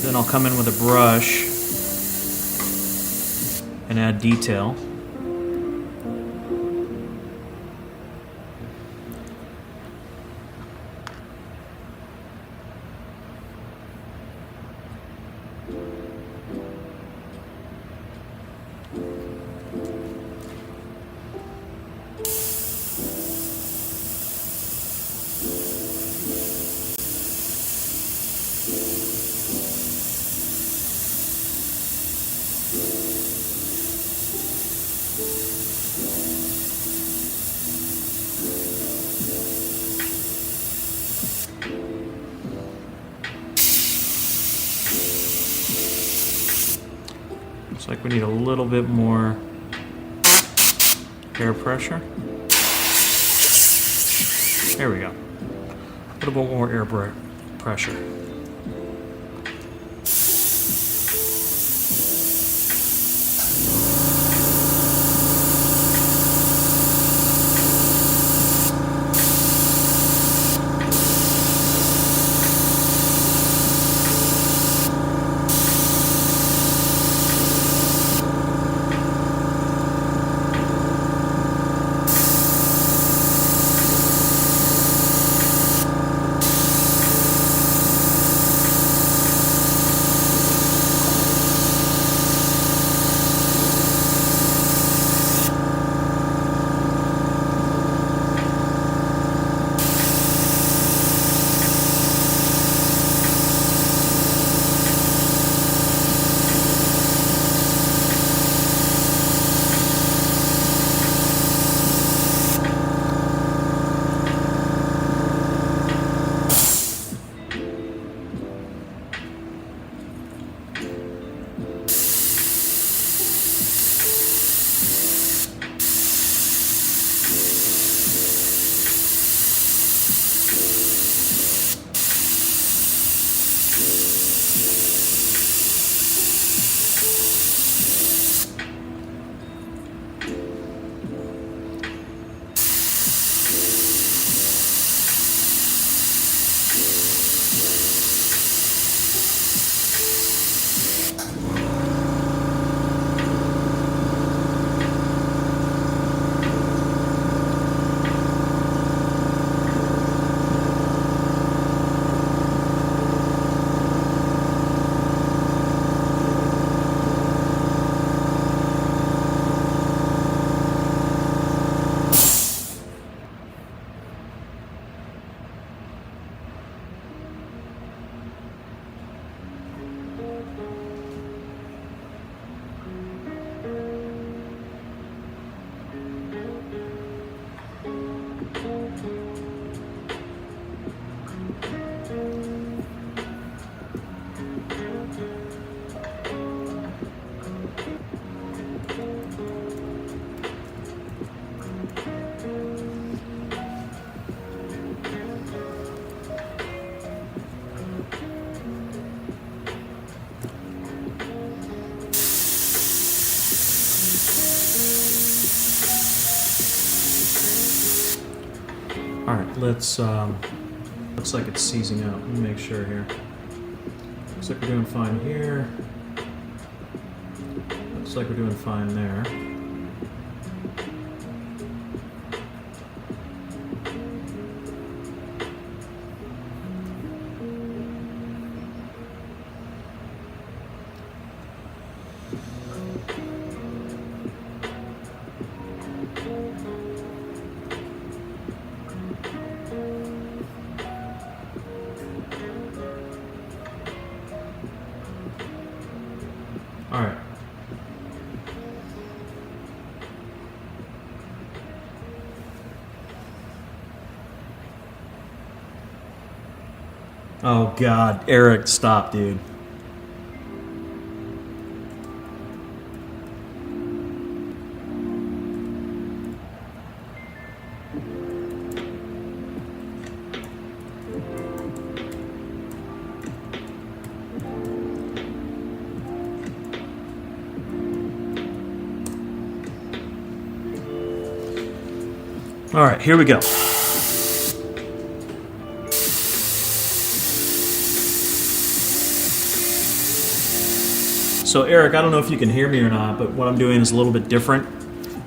Then I'll come in with a brush and add detail. Looks like we need a little bit more air pressure. There we go. A little bit more air pressure. All right, let's. Looks like it's seizing out. Let me make sure here. Looks like we're doing fine here. Looks like we're doing fine there. All right. Oh God, Eric, stop, dude. All right, here we go. So Eric, I don't know if you can hear me or not, but what I'm doing is a little bit different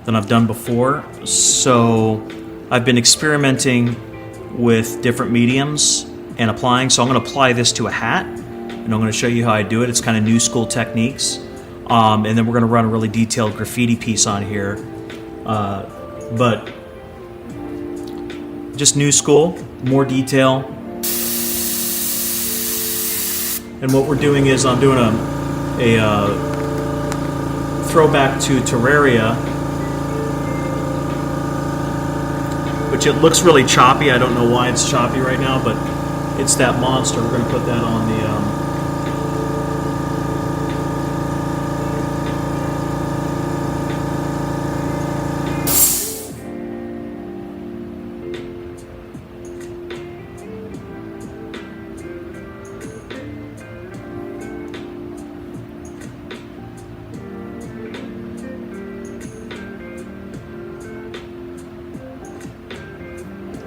than I've done before. So I've been experimenting with different mediums and applying. So I'm going to apply this to a hat, and I'm going to show you how I do it. It's kind of new school techniques. And then we're going to run a really detailed graffiti piece on here. But just new school, more detail. And what we're doing is I'm doing a throwback to Terraria, which it looks really choppy. I don't know why it's choppy right now, but it's that monster. We're going to put that on the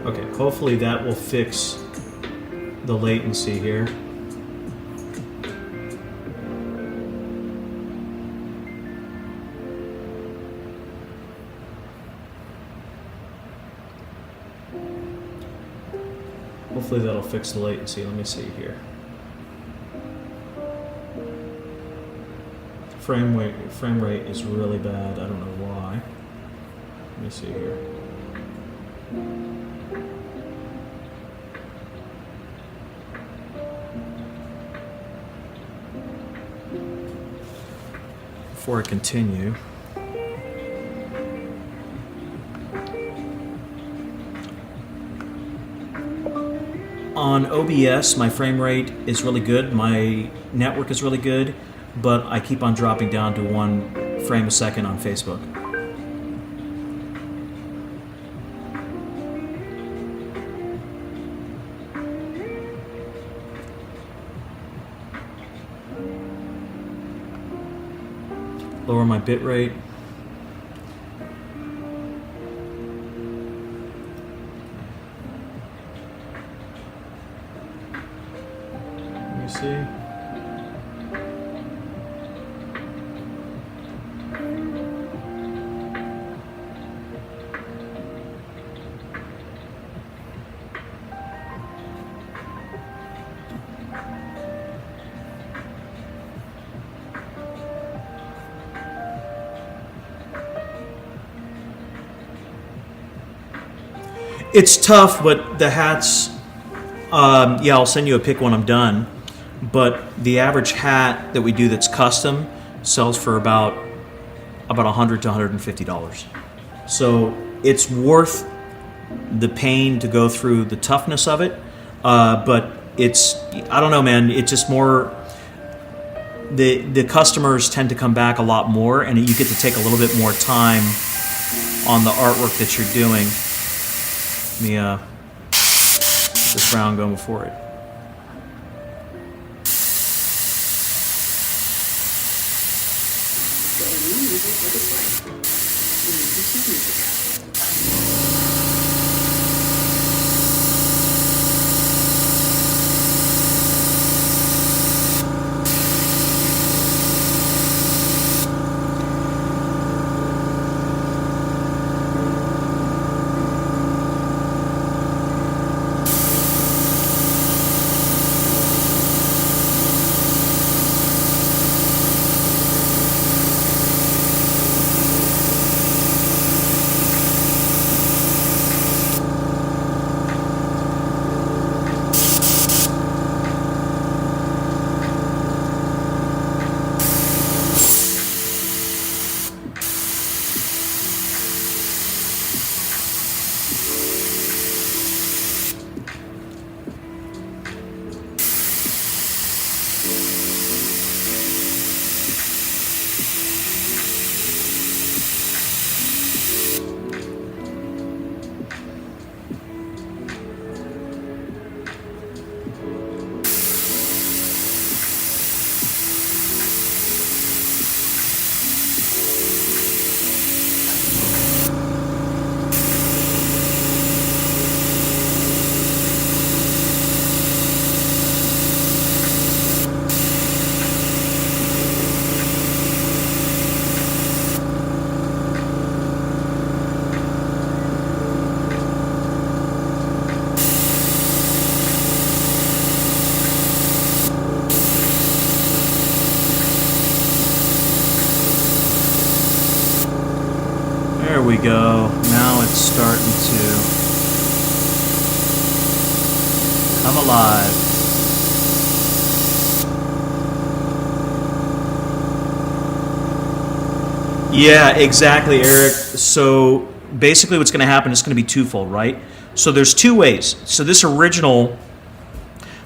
Okay, hopefully that will fix the latency here. Hopefully that'll fix the latency. Let me see here. Frame rate is really bad. I don't know why. Let me see here. Before I continue, on OBS, my frame rate is really good. My network is really good, but I keep on dropping down to 1 frame a second on Facebook. Lower my bit rate. Let me see. It's tough, but the hats, yeah, I'll send you a pic when I'm done. But the average hat that we do that's custom sells for about $100 to $150. So it's worth the pain to go through the toughness of it. But it's, I don't know, man, it's just more, the customers tend to come back a lot more, and you get to take a little bit more time on the artwork that you're doing. Let me this round going before it. we go. Now it's starting to come alive. Yeah, exactly, Eric. So basically what's going to happen is going to be twofold, right? So there's two ways. So this original,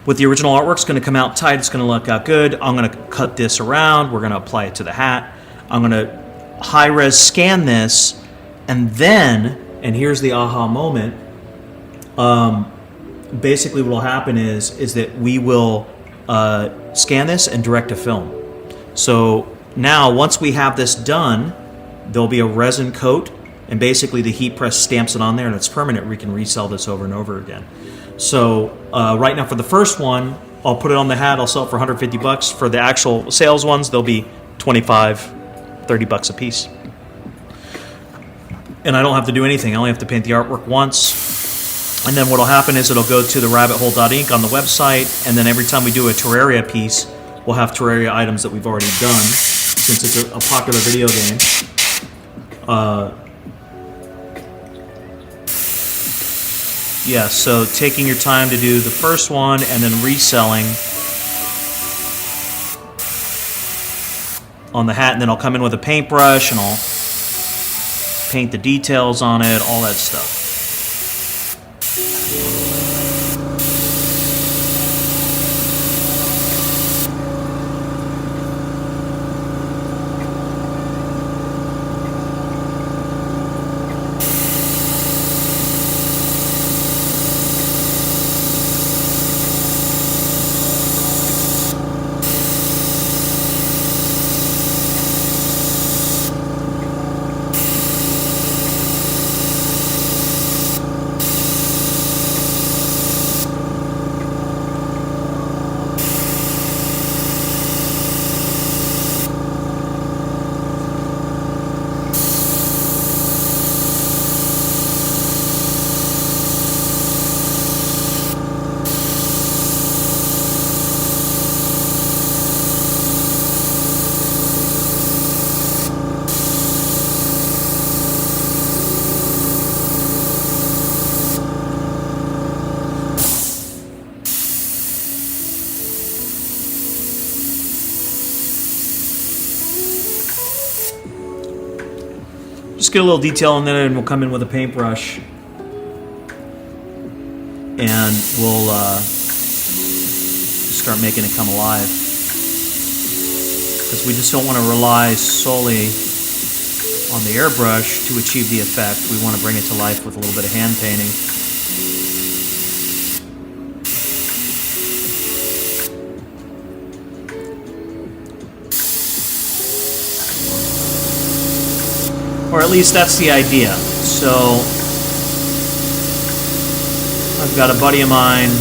with the original artwork, is going to come out tight. It's going to look out good. I'm going to cut this around. We're going to apply it to the hat. I'm going to high-res scan this. And then, and here's the aha moment, basically what will happen is that we will scan this and direct to film. So now, once we have this done, there'll be a resin coat, and basically the heat press stamps it on there, and it's permanent. We can resell this over and over again. So right now, for the first one, I'll put it on the hat. I'll sell it for $150. For the actual sales ones, they'll be $25, $30 a piece. And I don't have to do anything. I only have to paint the artwork once. And then what'll happen is it'll go to the rabbithole.ink on the website, and then every time we do a Terraria piece, we'll have Terraria items that we've already done, since it's a popular video game. Yeah, so taking your time to do the first one and then reselling on the hat, and then I'll come in with a paintbrush and I'll paint the details on it, all that stuff. Just get a little detail in there, and we'll come in with a paintbrush, and we'll start making it come alive. Because we just don't want to rely solely on the airbrush to achieve the effect. We want to bring it to life with a little bit of hand painting. Or at least that's the idea. So I've got a buddy of mine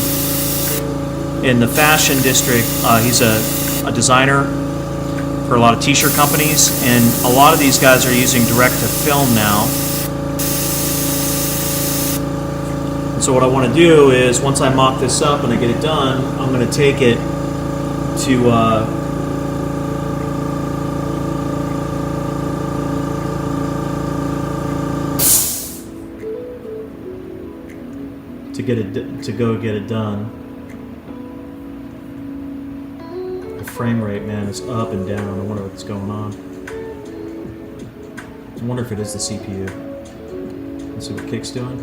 in the fashion district. He's a designer for a lot of t-shirt companies, and a lot of these guys are using direct-to-film now. And so what I want to do is, once I mock this up and I get it done, I'm going to take it to go get it done. The frame rate, man, is up and down. I wonder what's going on. I wonder if it is the CPU. Let's see what Kick's doing.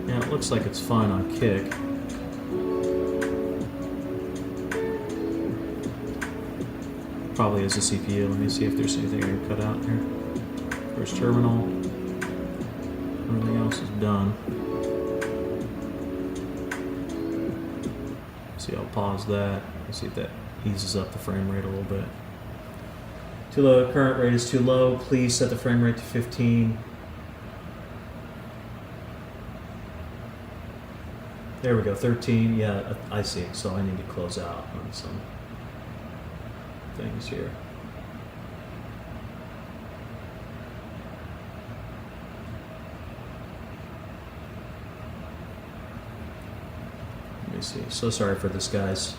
Yeah, it looks like it's fine on Kick. Probably is the CPU. Let me see if there's anything I can cut out here. First terminal. Everything else is done. See, I'll pause that. Let's see if that eases up the frame rate a little bit. Too low. Current rate is too low. Please set the frame rate to 15. There we go. 13. Yeah, I see. So I need to close out on some things here. Let me see. So sorry for this, guys.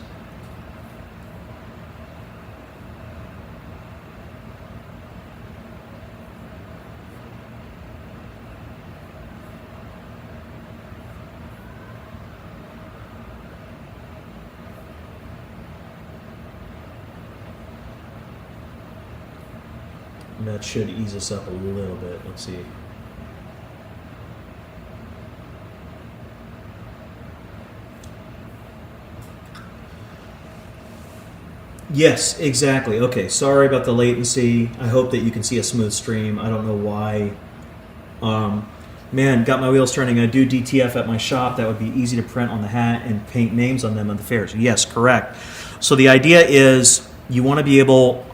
that should ease us up a little bit. Let's see. Yes, exactly. Okay, sorry about the latency. I hope that you can see a smooth stream. I don't know why. Man, got my wheels turning. I do DTF at my shop. That would be easy to print on the hat and paint names on them at the fairs. Yes, correct. So the idea is you want to be able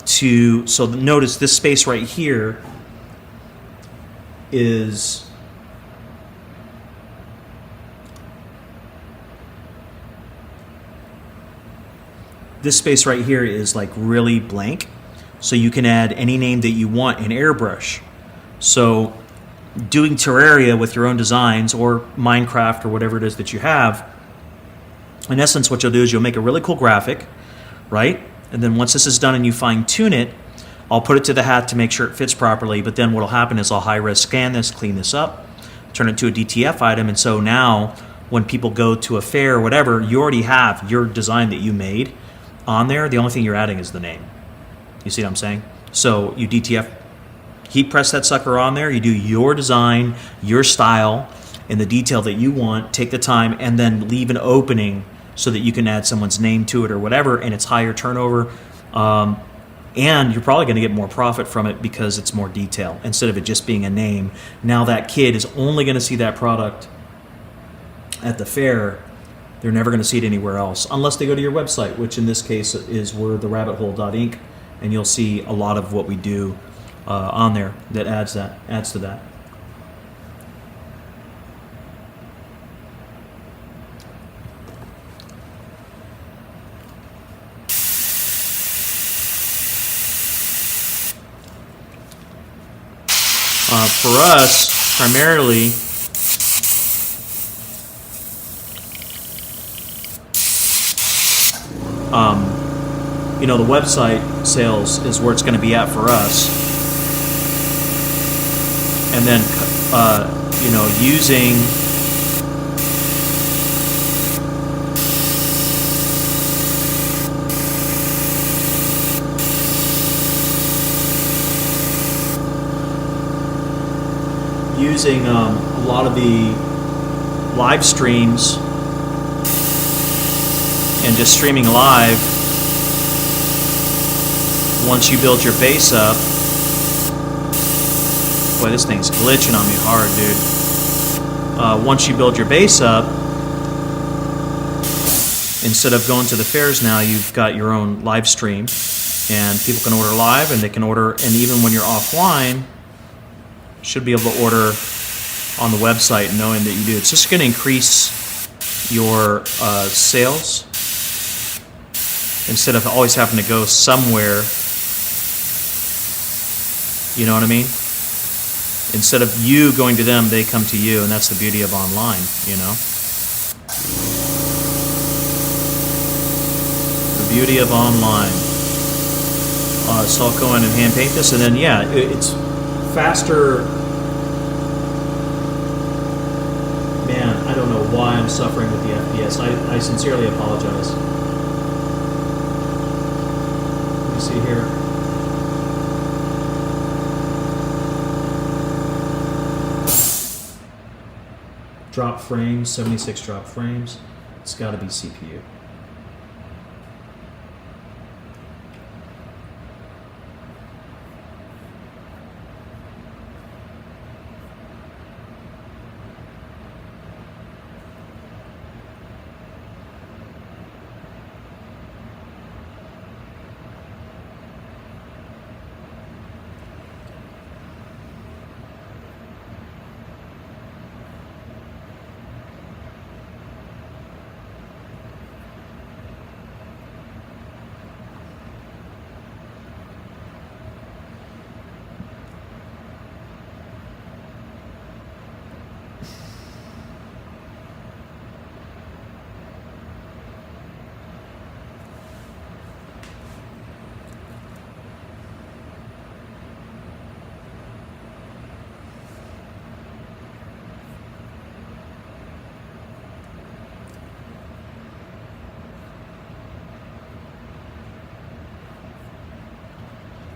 to. So notice this space right here is. This space right here is like really blank, so you can add any name that you want in airbrush. So doing Terraria with your own designs or Minecraft or whatever it is that you have, in essence what you'll do is you'll make a really cool graphic, right? And then once this is done and you fine tune it, I'll put it to the hat to make sure it fits properly, but then what will happen is I'll high-res scan this, clean this up, turn it to a DTF item, and so now when people go to a fair or whatever, you already have your design that you made on there. The only thing you're adding is the name. You see what I'm saying? So you DTF, heat press that sucker on there, you do your design, your style, and the detail that you want, take the time, and then leave an opening so that you can add someone's name to it or whatever, and it's higher turnover. And you're probably going to get more profit from it because it's more detail instead of it just being a name. Now that kid is only going to see that product at the fair. They're never going to see it anywhere else unless they go to your website, which in this case is wordtherabbithole.inc, and you'll see a lot of what we do on there that adds to that. For us, primarily, the website sales is where it's going to be at for us. And then, using a lot of the live streams and just streaming live. Once you build your base up, boy, this thing's glitching on me hard, dude. Once you build your base up, instead of going to the fairs now, you've got your own live stream, and people can order live, and they can order, and even when you're offline, should be able to order on the website knowing that you do. It's just going to increase your sales instead of always having to go somewhere. You know what I mean? Instead of you going to them, they come to you, and that's the beauty of online, The beauty of online. So I'll go in and hand paint this, and then, it's faster. Man, I don't know why I'm suffering with the FPS. I sincerely apologize. Let me see here. Drop frames, 76 drop frames. It's got to be CPU.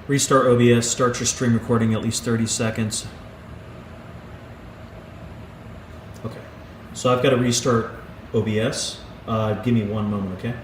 Restart OBS, start your stream recording at least 30 seconds. Okay, so I've got to restart OBS. Give me one moment, okay?